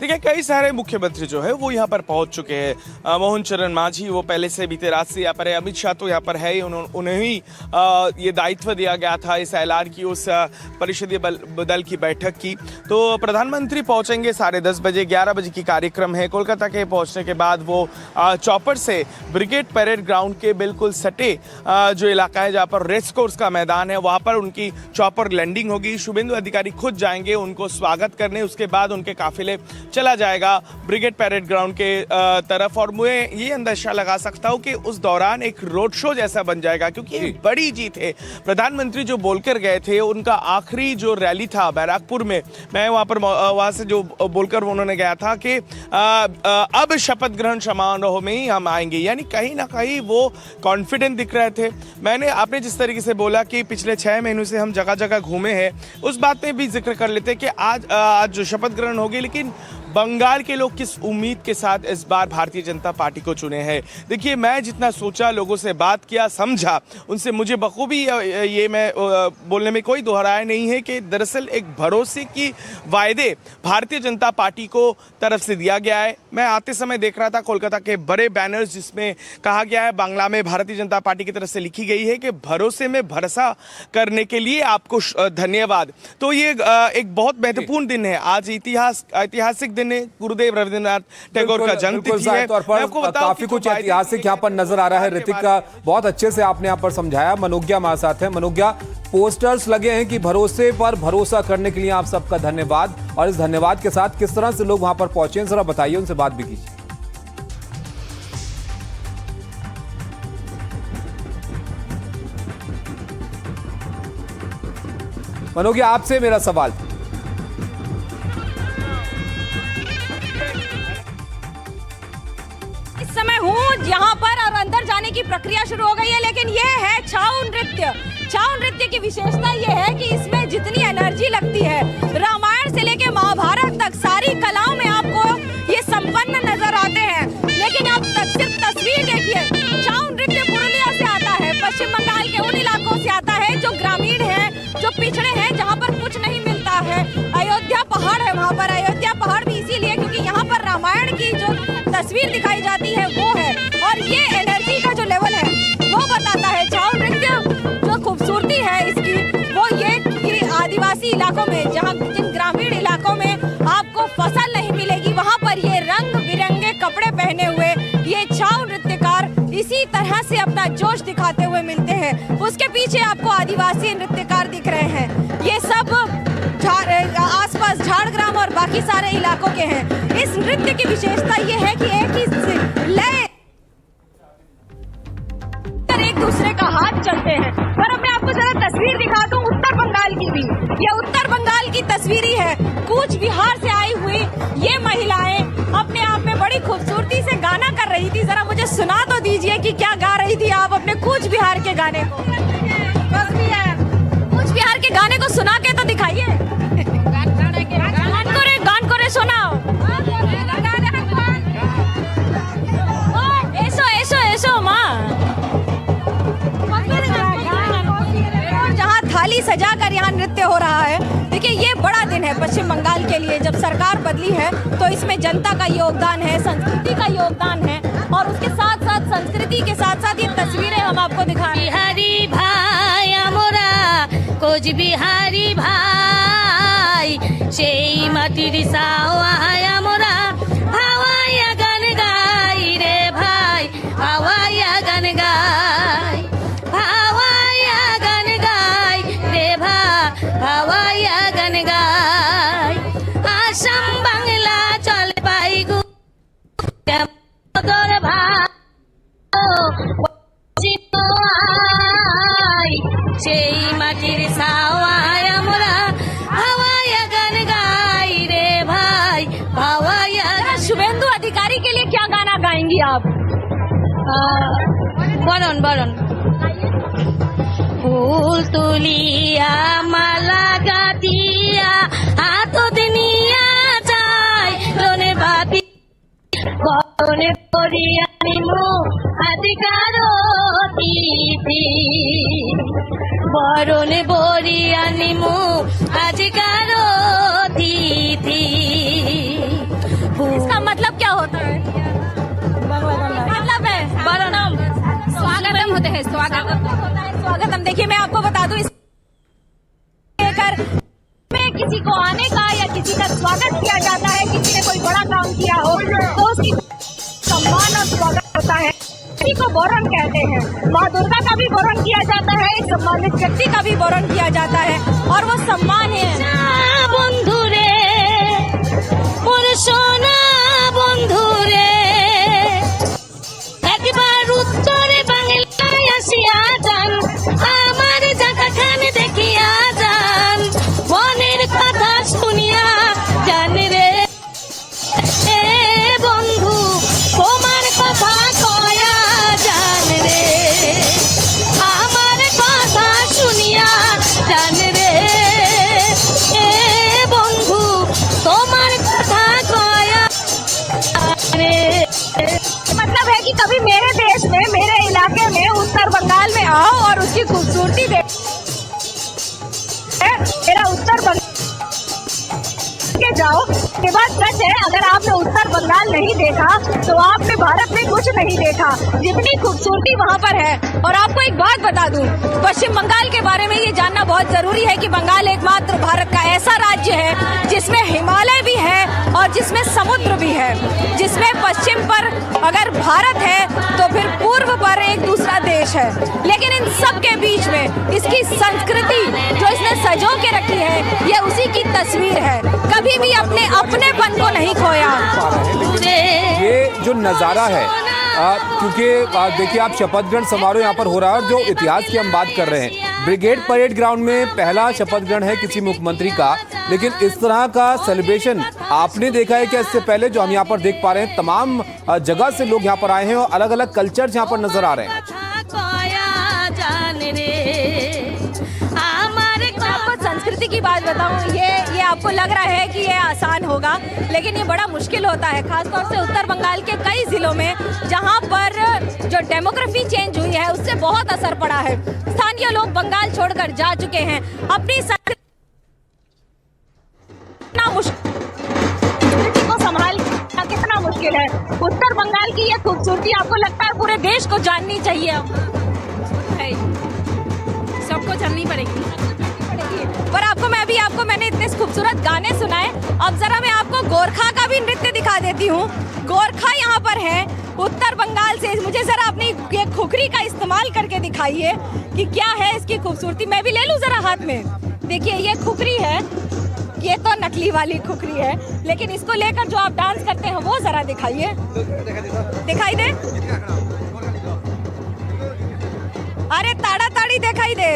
देखिए कई सारे मुख्यमंत्री जो है वो यहाँ पर पहुंच चुके हैं। मोहन चरण मांझी वो पहले से बीते रात से यहाँ पर है। अमित शाह तो यहाँ पर है ही, उन्हें ही ये दायित्व दिया गया था इस ऐलान की, उस परिषदीय दल की बैठक की। तो प्रधानमंत्री पहुंचेंगे 10:30 बजे, 11 बजे की कार्यक्रम है। कोलकाता के पहुंचने के बाद वो चॉपर से ब्रिगेड परेड ग्राउंड के बिल्कुल सटे जो इलाका है, जहाँ पर रेस कोर्स का मैदान है, वहाँ पर उनकी चॉपर लैंडिंग होगी। शुभेंदु अधिकारी खुद जाएंगे उनको स्वागत करने। उसके बाद उनके काफिले चला जाएगा ब्रिगेड परेड ग्राउंड के तरफ। और मैं ये अंदाजा लगा सकता हूं कि उस दौरान एक रोड शो जैसा बन जाएगा, क्योंकि ये बड़ी जीत है। प्रधानमंत्री जो बोलकर गए थे, उनका आखिरी जो रैली था बैराकपुर में, मैं वहां से जो बोलकर उन्होंने गया था कि अब शपथ ग्रहण समारोह में ही हम आएंगे। यानी कहीं ना कहीं वो कॉन्फिडेंट दिख रहे थे। आपने जिस तरीके से बोला कि पिछले 6 महीनों से हम जगह जगह घूमे हैं, उस बात में भी जिक्र कर लेते कि आज जो शपथ ग्रहण होगी, लेकिन बंगाल के लोग किस उम्मीद के साथ इस बार भारतीय जनता पार्टी को चुने हैं। देखिए मैं जितना सोचा, लोगों से बात किया, समझा, उनसे मुझे बखूबी ये मैं बोलने में कोई दोहराया नहीं है कि दरअसल एक भरोसे की वायदे भारतीय जनता पार्टी को तरफ से दिया गया है। मैं आते समय देख रहा था कोलकाता के बड़े बैनर्स, जिसमें कहा गया है बांग्ला में भारतीय जनता पार्टी की तरफ से लिखी गई है कि भरोसे में भरोसा करने के लिए आपको धन्यवाद। तो ये एक बहुत महत्वपूर्ण दिन है। आज ऐतिहासिक दिन है, गुरुदेव रविंद्रनाथ टैगोर का जन्मतिथि है। काफी कुछ ऐतिहासिक यहाँ पर नजर आ रहा है। ऋतिक का बहुत अच्छे से आपने यहाँ पर समझाया। मनोज्ञा हमारे साथ है। मनोज्ञा, पोस्टर्स लगे हैं कि भरोसे पर भरोसा करने के लिए आप सबका धन्यवाद, और इस धन्यवाद के साथ किस तरह से लोग वहां पर पहुंचे, जरा बताइए, उनसे बात भी कीजिए। मनोज्ञा, आपसे मेरा सवाल। इस समय हूँ यहाँ पर और अंदर जाने की प्रक्रिया शुरू हो गई है, लेकिन ये है छाऊ नृत्य। छाऊ नृत्य की विशेषता ये है कि इसमें जितनी एनर्जी लगती है, रामायण से लेके महाभारत तक सारी कलाओं में आपको ये संपन्न नजर आते हैं। लेकिन आप सिर्फ तस्वीर देखिए, छाऊ नृत्य पुरुलिया से आता है, पश्चिम बंगाल के बताता है जो ग्रामीण है, जो पिछड़े हैं, जहाँ पर कुछ नहीं मिलता है। अयोध्या पहाड़ है वहाँ पर, अयोध्या पहाड़ भी इसीलिए क्योंकि यहाँ पर रामायण की जो तस्वीर दिखाई जाती है वो है, और ये एनर्जी का जो लेवल है वो बताता है। छाऊ नृत्य जो खूबसूरती है इसकी वो ये कि आदिवासी इलाकों में, जहाँ जिन ग्रामीण इलाकों में आपको फसल नहीं मिलेगी, वहाँ पर ये रंग बिरंगे कपड़े पहने हुए ये छाऊ नृत्यकार इसी तरह से अपना जोश दिखाते हुए मिलते हैं। उसके पीछे आपको आदिवासी नृत्यकार दिख रहे हैं, ये सब आसपास झाड़ग्राम और बाकी सारे इलाकों के हैं। इस नृत्य की विशेषता ये है कि एक ही लय एक दूसरे का हाथ चलते हैं। पर अब मैं आपको जरा तस्वीर दिखा दूं उत्तर बंगाल की भी। ये उत्तर बंगाल की तस्वीर ही है। कूच बिहार से आई हुई ये महिलाएं अपने आप में बड़ी खूबसूरती से गाना कर रही थी। जरा मुझे सुना तो दीजिए कि क्या गा रही थी आप अपने कूच बिहार के गाने को। कूच बिहार के गाने को सुना के तो दिखाइए। गान करे सुनाओ। ऐसो माँ जहाँ थाली सजाकर यहाँ नृत्य हो रहा है। देखिए ये बड़ा दिन है पश्चिम बंगाल के लिए। जब सरकार बदली है तो इसमें जनता का योगदान है, संस्कृति का योगदान है, और उसके साथ साथ संस्कृति के साथ साथ ये तस्वीरें हम आपको दिखा रहे हैं। बिहारी भाई अमरा कोच बिहारी भाई সেই মাটির সাওয়ায় আমরা হাওয়াইয়া গান গাই রে ভাই, হাওয়াইয়া গান গাই, হাওয়াইয়া গান গাই রে ভাই, হাওয়াইয়া গান গাই। আসাম বাংলা চলে বাইগু তোর ভাই সেই মাটির সাওয়ায় আমরা হাওয়াইয়া গান গাই রে ভাই, হাওয়াইয়া। शुभेंदु अधिकारी के लिए क्या गाना गाएंगी आप? বরণ বরণ ফুল তুলিয়া মালা গাতিয়া হাতত নিয়া যায় রনে বাতি বরণে করিয়া নিমু আদিকারো তিথি, বরণে বরিয়া নিমু আদিকারো তিথি। इसका मतलब क्या होता है? मतलब है बरनम, स्वागतम होते हैं, स्वागतम होता है, स्वागतम। देखिए मैं आपको बता दूं, इस में किसी को आने का या किसी का स्वागत किया जाता है, किसी ने कोई बड़ा काम किया हो तो उसकी सम्मान और स्वागत होता है। किसी को बोरन कहते हैं। माँ दुर्गा का भी बोरन किया जाता है, सम्मानित व्यक्ति का भी बोरन किया जाता है, और वो सम्मान है। बंधु रे मोर सोना बंधु रे একবার উত্তরে বাংলায় আসিয়া যান, আমার জায়গাখান দেখিয়া যান, মনের কথা শুনিয়া জান রে এ বন্ধু তোমার কথা কয়া জান রে, আমার কথা শুনিয়া জান রে এ বন্ধু তোমার কথা কয়া রে। मतलब है कि कभी मेरे देश में, मेरे इलाके में, उत्तर बंगाल में आओ और उसकी खूबसूरती देखो। मेरा उत्तर बंगाल के जाओ के बाद सच है, अगर आपने उत्तर बंगाल नहीं देखा तो आपने भारत में कुछ नहीं देखा। जितनी खूबसूरती वहाँ पर है। और आपको एक बात बता दूं, पश्चिम बंगाल के बारे में ये जानना बहुत जरूरी है कि बंगाल एकमात्र भारत का ऐसा राज्य है जिसमें हिमालय भी है और जिसमें समुद्र भी है, जिसमें पश्चिम पर अगर भारत है तो फिर पूर्व पर एक दूसरा देश है। लेकिन इन सब के बीच में इसकी संस्कृति जो इसने सजो के रखी है, ये उसी की तस्वीर है। कभी भी अपने अपनेपन को नहीं खोया। ये जो नज़ारा है, क्योंकि देखिए आप शपथ ग्रहण समारोह यहाँ पर हो रहा है, और जो इतिहास की हम बात कर रहे हैं, ब्रिगेड परेड ग्राउंड में पहला शपथ ग्रहण है किसी मुख्यमंत्री का। लेकिन इस तरह का सेलिब्रेशन आपने देखा है क्या इससे पहले? जो हम यहाँ पर देख पा रहे हैं, तमाम जगह से लोग यहाँ पर आए हैं और अलग अलग कल्चर यहाँ पर नजर आ रहे हैं। आपको संस्कृति की बात बताऊं, ये आपको लग रहा है कि ये आसान होगा, लेकिन ये बड़ा मुश्किल होता है, खासतौर से उत्तर बंगाल के कई जिलों में जहां पर जो डेमोग्राफी चेंज हुई है उससे बहुत असर पड़ा है। स्थानीय लोग बंगाल छोड़कर जा चुके हैं, अपनी संस्कृति को संभालना कितना मुश्किल है। उत्तर बंगाल की ये खूबसूरती आपको लगता है पूरे देश को जाननी चाहिए? है, सबको जाननी पड़ेगी। पर आपको मैंने इतने खूबसूरत गाने सुनाए, अब जरा मैं आपको गोरखा का भी नृत्य दिखा देती हूँ। गोरखा यहाँ पर है उत्तर बंगाल से। मुझे जरा अपनी ये खुखरी का इस्तेमाल करके दिखाइए कि क्या है इसकी खूबसूरती। मैं भी ले लूँ जरा हाथ में। देखिए ये खुखरी है, ये तो नकली वाली खुखरी है, लेकिन इसको लेकर जो आप डांस करते हैं वो जरा दिखाइए। दिखाई दे, अरे ताड़ा ताड़ी दिखाई दे।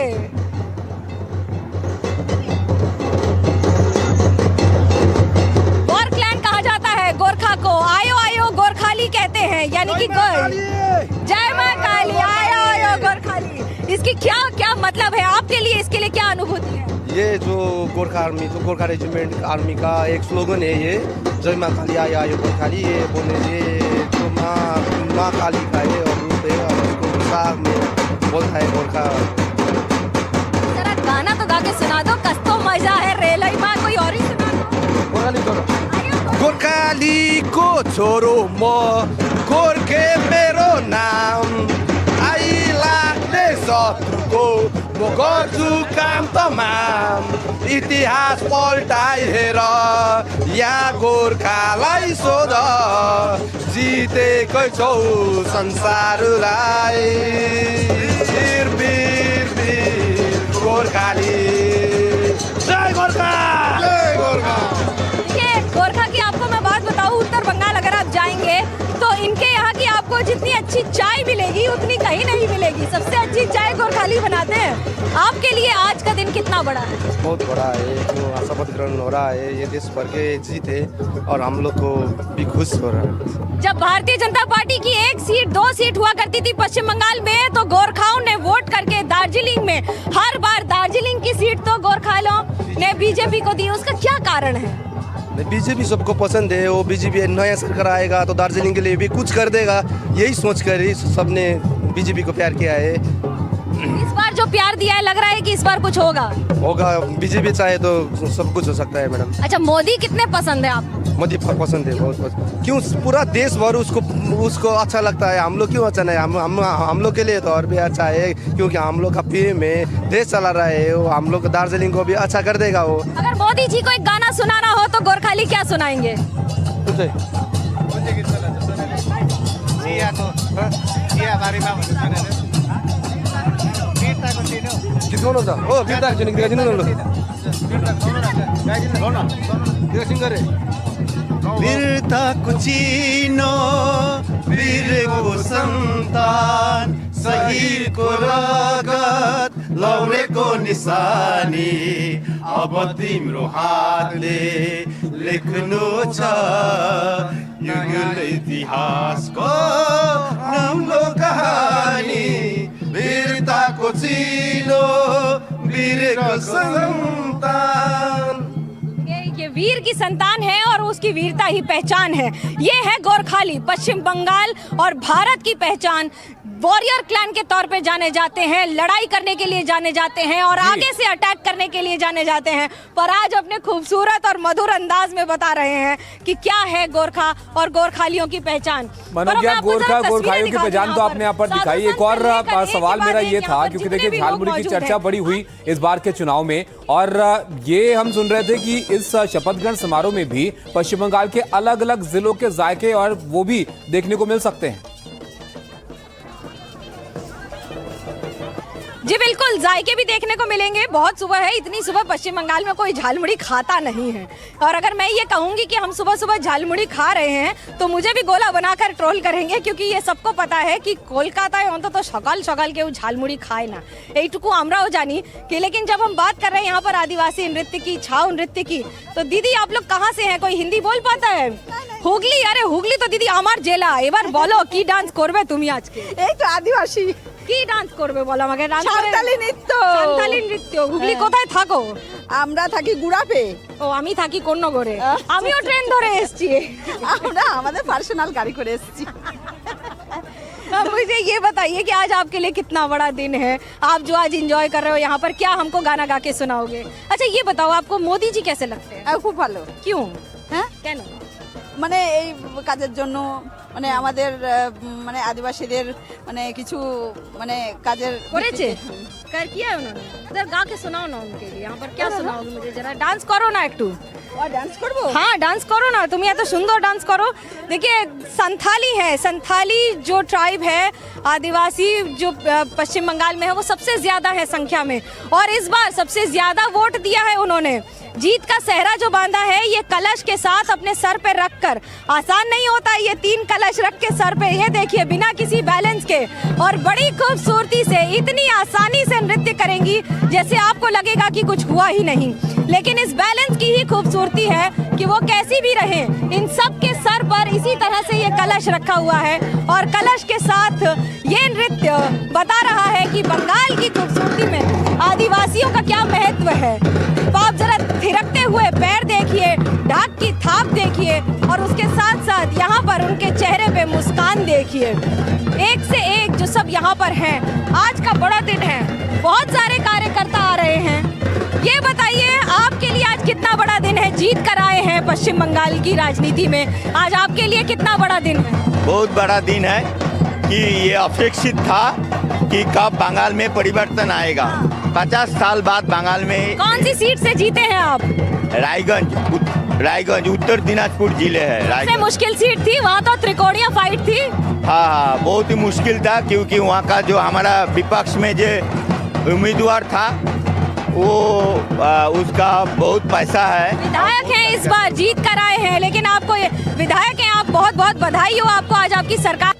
गोरखलैंड कहा जाता है गोरखा को, आयो आयो गोरखाली कहते हैं, यानी कि जय मां काली, आयो आयो गोरखाली। इसकी क्या क्या मतलब है आपके लिए, इसके लिए क्या अनुभूति है? ये जो गोरखा आर्मी, जो गोरखा रेजिमेंट आर्मी का एक स्लोगन है, ये जय मां काली आया आयो गोरखाली। ये बोले ये जो माँ काली का है और रूप है, और उसको साग में बोलता है गोरखा। जरा गाना तो गा के सुना दो, कस तो मजा है रेलाई माँ, कोई और ही सुना दो। गोरखाली को छोरो म गोर्खे मेरो नाम, आई लाग्ने शत्रुको म गर्छु काम तमाम। इतिहास पल्टाएर यहाँ गोर्खालाई सोध, जितेकै छौ संसारलाई। वीर वीर वीर गोर्खाली, जय गोर्खा, जय गोर्खा। ये गोरखा की आपको मैं बात बताऊं, उत्तर बंगाल अगर आप जाएंगे तो इनके यहाँ की आपको जितनी अच्छी चाय मिलेगी उतनी कहीं नहीं मिलेगी। सबसे अच्छी चाय गोरखाली बनाते हैं। आपके लिए आज का दिन कितना बड़ा है? बहुत बड़ा है, जो शपथ ग्रहण हो रहा है, ये देश भर के जीत है और हम लोग को भी खुश हो रहा है। जब भारतीय जनता पार्टी की एक सीट, 2 सीट हुआ करती थी पश्चिम बंगाल में, तो गोरखाओं ने वोट करके दार्जिलिंग में हर बार दार्जिलिंग की सीट तो गोरखालों ने बीजेपी को दी। उसका क्या कारण है? बीजेपी सबको पसंद है, वो बीजेपी नया सरकार आएगा तो दार्जिलिंग के लिए भी कुछ कर देगा, यही सोचकर ही सबने बीजेपी को प्यार किया है। इस बार जो प्यार दिया है, लग रहा है कि इस बार कुछ होगा। बीजेपी चाहे तो सब कुछ हो सकता है मैडम। अच्छा, मोदी कितने पसंद है आपको? मोदी पसंद है, बहुत पसंद। क्यों पूरा देश भर उसको अच्छा लगता है, हम लोग क्यों अच्छा नहीं? हम लोग के लिए तो और भी अच्छा है, क्योंकि हम लोग का पीएम में देश चला रहा है, वो हम लोग दार्जिलिंग को भी अच्छा कर देगा वो। अगर मोदी जी को एक गाना सुनाना हो तो गोरखाली क्या सुनाएंगे? वीरताको चिनो, वीरको सन्तान, शहीदको रगत लौरेको निशानी, अब तिम्रो हातले लेख्नु छ युगल इतिहासको नम्लो कहानी। वीरताको चिनो, वीरको संतान। ये वीर की संतान है और उसकी वीरता ही पहचान है। ये है गोरखाली, पश्चिम बंगाल और भारत की पहचान। वॉरियर क्लैन के तौर पे जाने जाते हैं, लड़ाई करने के लिए जाने जाते हैं और आगे से अटैक करने के लिए जाने जाते हैं। पर आज अपने खूबसूरत और मधुर अंदाज में बता रहे हैं कि क्या है गोरखा और गोरखालियों की पहचान। मनोज्ञा, गोरखा गोरखालियों की पहचान तो आपने यहाँ पर दिखाई। एक और सवाल मेरा ये था, क्योंकि देखिए झालमुड़ी की चर्चा बड़ी हुई इस बार के चुनाव में, और ये हम सुन रहे थे कि इस शपथ ग्रहण समारोह में भी पश्चिम बंगाल के अलग अलग जिलों के जायके और वो भी देखने को मिल सकते हैं। जी बिल्कुल, जायके भी देखने को मिलेंगे। बहुत सुबह है, इतनी सुबह पश्चिम बंगाल में कोई झालमुड़ी खाता नहीं है। और अगर मैं ये कहूंगी कि हम सुबह सुबह झालमुड़ी खा रहे हैं तो मुझे भी गोला बनाकर ट्रोल करेंगे, क्योंकि ये सबको पता है कि कोलकाता অন্তত সকাল সকাল কেউ ঝালমুড়ি খায় না, এইটুকু আমরাও জানি कि। लेकिन जब हम बात कर रहे हैं यहाँ पर आदिवासी नृत्य की, छाऊ नृत्य की, तो दीदी आप लोग कहाँ से हैं? कोई हिंदी बोल पाता है? हुगली? अरे हुगली तो दीदी আমার জেলা। এবার বলো কি ডান্স করবে তুমি আজকে? এই তো আদিবাসী। কি ডান্স করবে বলো আমাকে? ডান্স সাঁওতালি নৃত্য। সাঁওতালি নৃত্য। হুগলি কোথায় থাকো? আমরা থাকি গুড়াপে। ও আমি থাকি কোন্নগরে। আমিও ট্রেন ধরে এসেছি। আমরা আমাদের পার্সোনাল গাড়ি করে এসেছি। अब मुझे ये बताइए कि आज आपके लिए कितना बड़ा दिन है, आप जो आज एंजॉय कर रहे हो यहाँ पर, क्या हमको गाना गा के सुनाओगे? अच्छा ये बताओ, आपको मोदी जी कैसे लगते हैं? খুব ভালো। क्यों? হ্যাঁ কেন? মানে এই কাজের জন্য, মানে আমাদের মানে আদিবাসীদের মানে কিছু মানে কাজের করেছে? कर किया है उन्होंने? उधर गा के सुनाओ ना उनके लिए। यहाँ पर क्या सुनाओगे मुझे जरा? डांस करो ना एक टू। और डांस করব? हाँ डांस करो ना, तुम ये तो सुंदर डांस करो। देखिए संथाली है, संथाली जो ट्राइब है, आदिवासी जो पश्चिम बंगाल में है, वो सबसे ज्यादा है संख्या में, और इस बार सबसे ज्यादा वोट दिया है उन्होंने। जीत का सेहरा जो बांधा है ये कलश के साथ अपने सर पे रखकर, आसान नहीं होता ये 3 कलश रख के सर पे, ये देखिए बिना किसी बैलेंस के, और बड़ी खूबसूरती से इतनी आसानी से नृत्य करेंगी जैसे आपको लगेगा कि कुछ हुआ ही नहीं। लेकिन इस बैलेंस की ही खूबसूरती है कि वो कैसी भी रहे, इन सब के सर पर इसी तरह से ये कलश रखा हुआ है, और कलश के साथ ये नृत्य बता रहा है कि बंगाल की खूबसूरती में आदिवासियों का क्या महत्व है। तो आप जरा थिरकते हुए पैर देखिए, ढाक की थाप देखिए, और उसके साथ साथ यहाँ पर उनके चेहरे पे मुस्कान देखिए। एक से एक जो सब यहाँ पर हैं, आज का बड़ा दिन है, बहुत सारे कार्यकर्ता आ रहे हैं। ये बताइए आपके लिए आज कितना बड़ा दिन है? जीत कर आए हैं पश्चिम बंगाल की राजनीति में, आज आपके लिए कितना बड़ा दिन है? बहुत बड़ा दिन है कि ये अपेक्षित था कि कब बंगाल में परिवर्तन आएगा। 50 साल बाद बंगाल में। कौन सी सीट से जीते हैं आप? रायगंज उत्तर दिनाजपुर जिले है। सबसे मुश्किल सीट थी, वहाँ तो त्रिकोणीय फाइट थी। हाँ बहुत ही मुश्किल था, क्योंकि वहाँ का जो हमारा विपक्ष में जो उम्मीदवार था वो उसका बहुत पैसा है। विधायक हैं, इस बार जीत कर आए हैं, लेकिन आपको ये विधायक हैं, आप बहुत बहुत बधाई हो आपको। आज आपकी सरकार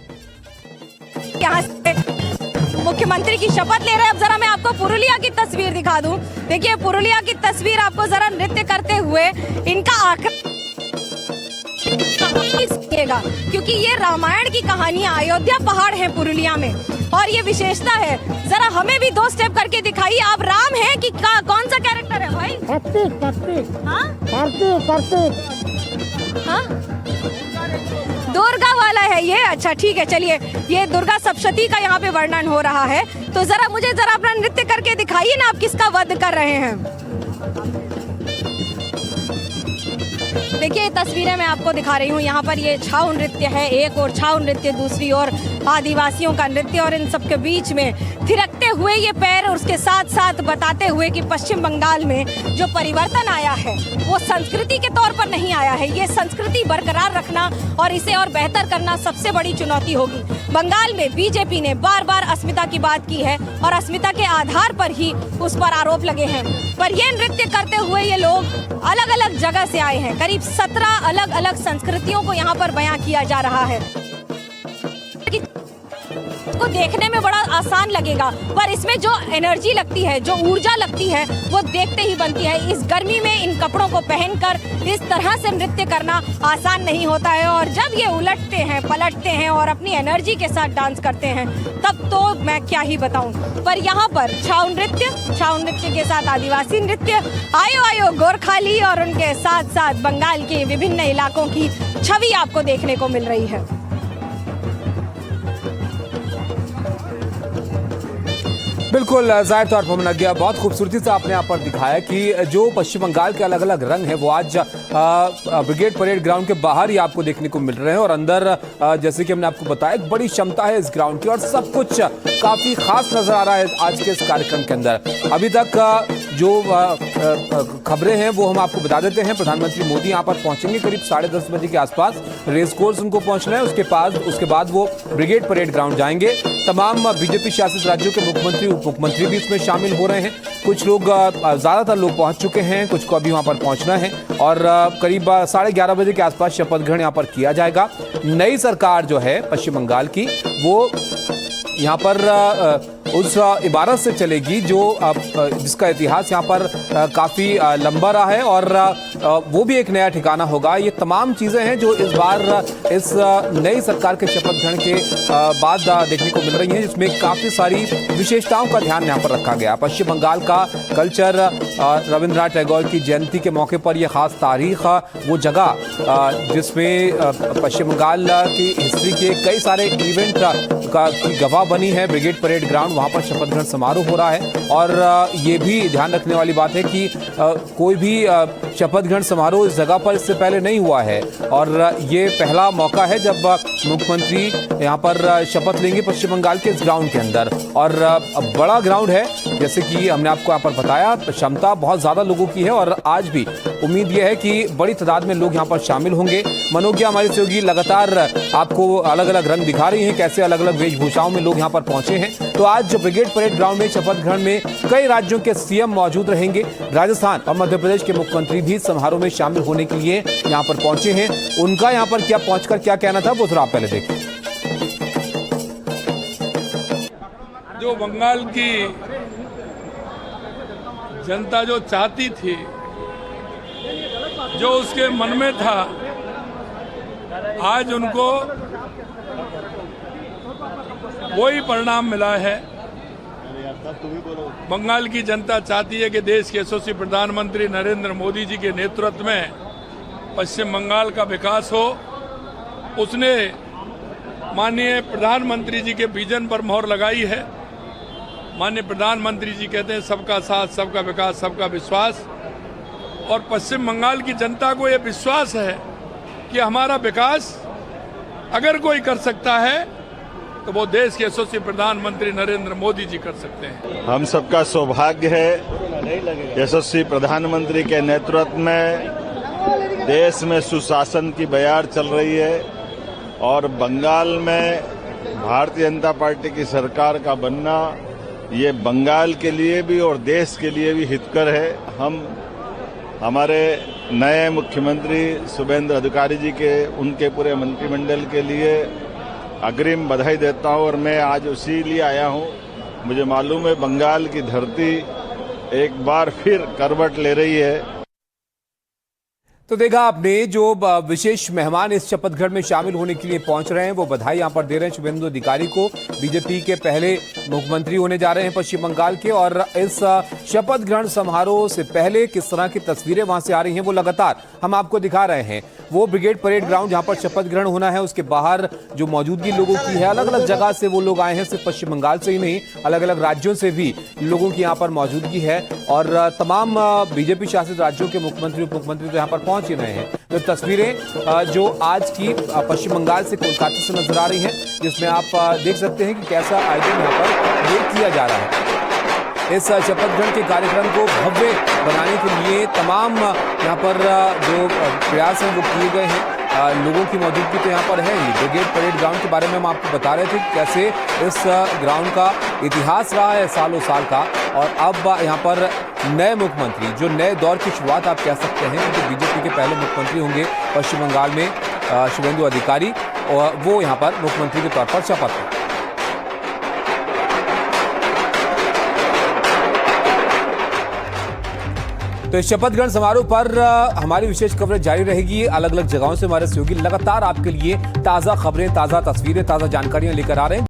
यहाँ से मुख्यमंत्री की शपथ ले रहे हैं। अब जरा मैं आपको पुरुलिया की तस्वीर दिखा दूं। देखिए पुरुलिया की तस्वीर आपको जरा नृत्य करते हुए इनका आखिर, क्योंकि ये रामायण की कहानी, अयोध्या पहाड़ है पुरुलिया में, और ये विशेषता है। जरा हमें भी 2 स्टेप करके दिखाइए। आप राम हैं कि कौन सा कैरेक्टर है भाई? कार्तिक। हाँ कार्तिक। हाँ दुर्गा वाला है ये। अच्छा ठीक है, चलिए ये दुर्गा सप्तशती का यहाँ पे वर्णन हो रहा है, तो जरा मुझे जरा अपना नृत्य करके दिखाइए ना, आप किसका वध कर रहे हैं। देखिए तस्वीरें मैं आपको दिखा रही हूँ। यहाँ पर ये छाऊ नृत्य है, एक और छाऊ नृत्य, दूसरी ओर आदिवासियों का नृत्य, और इन सबके बीच में थिरकते हुए ये पैर, और उसके साथ साथ बताते हुए कि पश्चिम बंगाल में जो परिवर्तन आया है वो संस्कृति के तौर पर नहीं आया है। ये संस्कृति बरकरार रखना और इसे और बेहतर करना सबसे बड़ी चुनौती होगी। बंगाल में बीजेपी ने बार बार अस्मिता की बात की है, और अस्मिता के आधार पर ही उस पर आरोप लगे हैं। पर ये नृत्य करते हुए ये लोग अलग अलग जगह से आए हैं। करीब 17 अलग अलग संस्कृतियों को यहाँ पर बयां किया जा रहा है। को देखने में बड़ा आसान लगेगा, पर इसमें जो एनर्जी लगती है, जो ऊर्जा लगती है, वो देखते ही बनती है। इस गर्मी में इन कपड़ों को पहनकर इस तरह से नृत्य करना आसान नहीं होता है, और जब ये उलटते हैं, पलटते हैं और अपनी एनर्जी के साथ डांस करते हैं, तब तो मैं क्या ही बताऊं। पर यहाँ पर छाऊ नृत्य के साथ आदिवासी नृत्य, आयो आयो गोरखाली, और उनके साथ साथ बंगाल के विभिन्न इलाकों की छवि आपको देखने को मिल रही है। बिल्कुल जाहिर तौर पर मनग्या बहुत खूबसूरती से आपने यहाँ पर दिखाया कि जो पश्चिम बंगाल के अलग अलग रंग हैं वो आज ब्रिगेड परेड ग्राउंड के बाहर ही आपको देखने को मिल रहे हैं, और अंदर जैसे कि हमने आपको बताया एक बड़ी क्षमता है इस ग्राउंड की, और सब कुछ काफी खास नजर आ रहा है आज के इस कार्यक्रम के अंदर। अभी तक जो खबरें हैं वो हम आपको बता देते हैं। प्रधानमंत्री मोदी यहाँ पर पहुंचेंगे करीब 10:30 बजे के आसपास, रेस कोर्स उनको पहुंचना है, उसके बाद वो ब्रिगेड परेड ग्राउंड जाएंगे। तमाम बीजेपी शासित राज्यों के मुख्यमंत्री, उप मुख्यमंत्री भी इसमें शामिल हो रहे हैं। कुछ लोग, ज्यादातर लोग पहुंच चुके हैं, कुछ को अभी वहां पर पहुंचना है, और करीब 11:30 बजे के आसपास शपथ ग्रहण यहाँ पर किया जाएगा। नई सरकार जो है पश्चिम बंगाल की, वो यहाँ पर उस इबारत से चलेगी जो जिसका इतिहास यहाँ पर काफी लंबा रहा है, और वो भी एक नया ठिकाना होगा। ये तमाम चीजें हैं जो इस बार इस नई सरकार के शपथ ग्रहण के बाद देखने को मिल रही हैं, जिसमें काफी सारी विशेषताओं का ध्यान यहाँ पर रखा गया। पश्चिम बंगाल का कल्चर, रविंद्रनाथ टैगोर की जयंती के मौके पर यह खास तारीख, वो जगह जिसमें पश्चिम बंगाल की हिस्ट्री के कई सारे इवेंट की गवाह बनी है, ब्रिगेड परेड ग्राउंड, वहाँ पर शपथ ग्रहण समारोह हो रहा है। और ये भी ध्यान रखने वाली बात है कि कोई भी शपथ ग्रहण समारोह इस जगह पर इससे पहले नहीं हुआ है और ये पहला मौका है जब मुख्यमंत्री यहाँ पर शपथ लेंगे पश्चिम बंगाल के इस ग्राउंड के अंदर। और बड़ा ग्राउंड है, जैसे कि हमने आपको यहाँ पर बताया, क्षमता बहुत ज्यादा लोगों की है और आज भी उम्मीद यह है कि बड़ी तादाद में लोग यहाँ पर शामिल होंगे। मनोज्ञा हमारी सहयोगी लगातार आपको अलग अलग रंग दिखा रही हैं, कैसे अलग अलग वेशभूषाओं में लोग यहाँ पर पहुंचे हैं। तो आज जो ब्रिगेड परेड ग्राउंड में शपथ ग्रहण में कई राज्यों के सीएम मौजूद रहेंगे। राजस्थान और मध्य प्रदेश के मुख्यमंत्री भी समारोह में शामिल होने के लिए यहाँ पर पहुंचे हैं। उनका यहाँ पर क्या पहुंचकर क्या कहना था वो जरा आप पहले देखिए। जो बंगाल की जनता जो चाहती थी, जो उसके मन में था, आज उनको वही परिणाम मिला है। बंगाल की जनता चाहती है कि देश के यशस्वी प्रधानमंत्री नरेंद्र मोदी जी के नेतृत्व में पश्चिम बंगाल का विकास हो। उसने माननीय प्रधानमंत्री जी के विजन पर मोहर लगाई है। माननीय प्रधानमंत्री जी कहते हैं सबका साथ, सबका विकास, सबका विश्वास। और पश्चिम बंगाल की जनता को यह विश्वास है कि हमारा विकास अगर कोई कर सकता है तो वो देश के यशस्वी प्रधानमंत्री नरेंद्र मोदी जी कर सकते हैं। हम सबका सौभाग्य है यशस्वी प्रधानमंत्री के नेतृत्व में देश में सुशासन की बयार चल रही है और बंगाल में भारतीय जनता पार्टी की सरकार का बनना ये बंगाल के लिए भी और देश के लिए भी हितकर है। हम हमारे नए मुख्यमंत्री शुभेंदु अधिकारी जी के, उनके पूरे मंत्रिमंडल के लिए अग्रिम बधाई देता हूं और मैं आज उसी लिए आया हूं। मुझे मालूम है बंगाल की धरती एक बार फिर करवट ले रही है। तो देखा आपने, जो विशेष मेहमान इस शपथ ग्रहण में शामिल होने के लिए पहुंच रहे हैं वो बधाई यहां पर दे रहे हैं शुभेंदु अधिकारी को। बीजेपी के पहले मुख्यमंत्री होने जा रहे हैं पश्चिम बंगाल के, और इस शपथ ग्रहण समारोह से पहले किस तरह की तस्वीरें वहां से आ रही हैं वो लगातार हम आपको दिखा रहे हैं। वो ब्रिगेड परेड ग्राउंड जहां पर शपथ ग्रहण होना है, उसके बाहर जो मौजूदगी लोगों की है, अलग अलग जगह से वो लोग आए हैं, सिर्फ पश्चिम बंगाल से ही नहीं, अलग अलग राज्यों से भी लोगों की यहाँ पर मौजूदगी है। और तमाम बीजेपी शासित राज्यों के मुख्यमंत्री, उप मुख्यमंत्री तो यहाँ पर पहुंच ही रहे हैं। तो तस्वीरें जो आज की पश्चिम बंगाल से कोलकाता से नजर आ रही हैं, जिसमें आप देख सकते हैं कि कैसा आयोजन यहाँ पर ये किया जा रहा है। इस शपथ ग्रहण के कार्यक्रम को भव्य बनाने के लिए तमाम यहाँ पर जो प्रयास हैं वो किए गए हैं। लोगों की मौजूदगी तो यहाँ पर है ही। ब्रिगेड परेड ग्राउंड के बारे में हम आपको बता रहे थे कैसे इस ग्राउंड का इतिहास रहा है सालों साल का, और अब यहाँ पर नए मुख्यमंत्री, जो नए दौर की शुरुआत आप कह सकते हैं, क्योंकि बीजेपी के पहले मुख्यमंत्री होंगे पश्चिम बंगाल में शुभेंदु अधिकारी, और वो यहाँ पर मुख्यमंत्री के तौर पर शपथ लें। तो इस शपथ ग्रहण समारोह पर हमारी विशेष कवरेज जारी रहेगी। अलग अलग जगहों से हमारे सहयोगी लगातार आपके लिए ताज़ा खबरें, ताज़ा तस्वीरें, ताज़ा जानकारियां लेकर आ रहे हैं।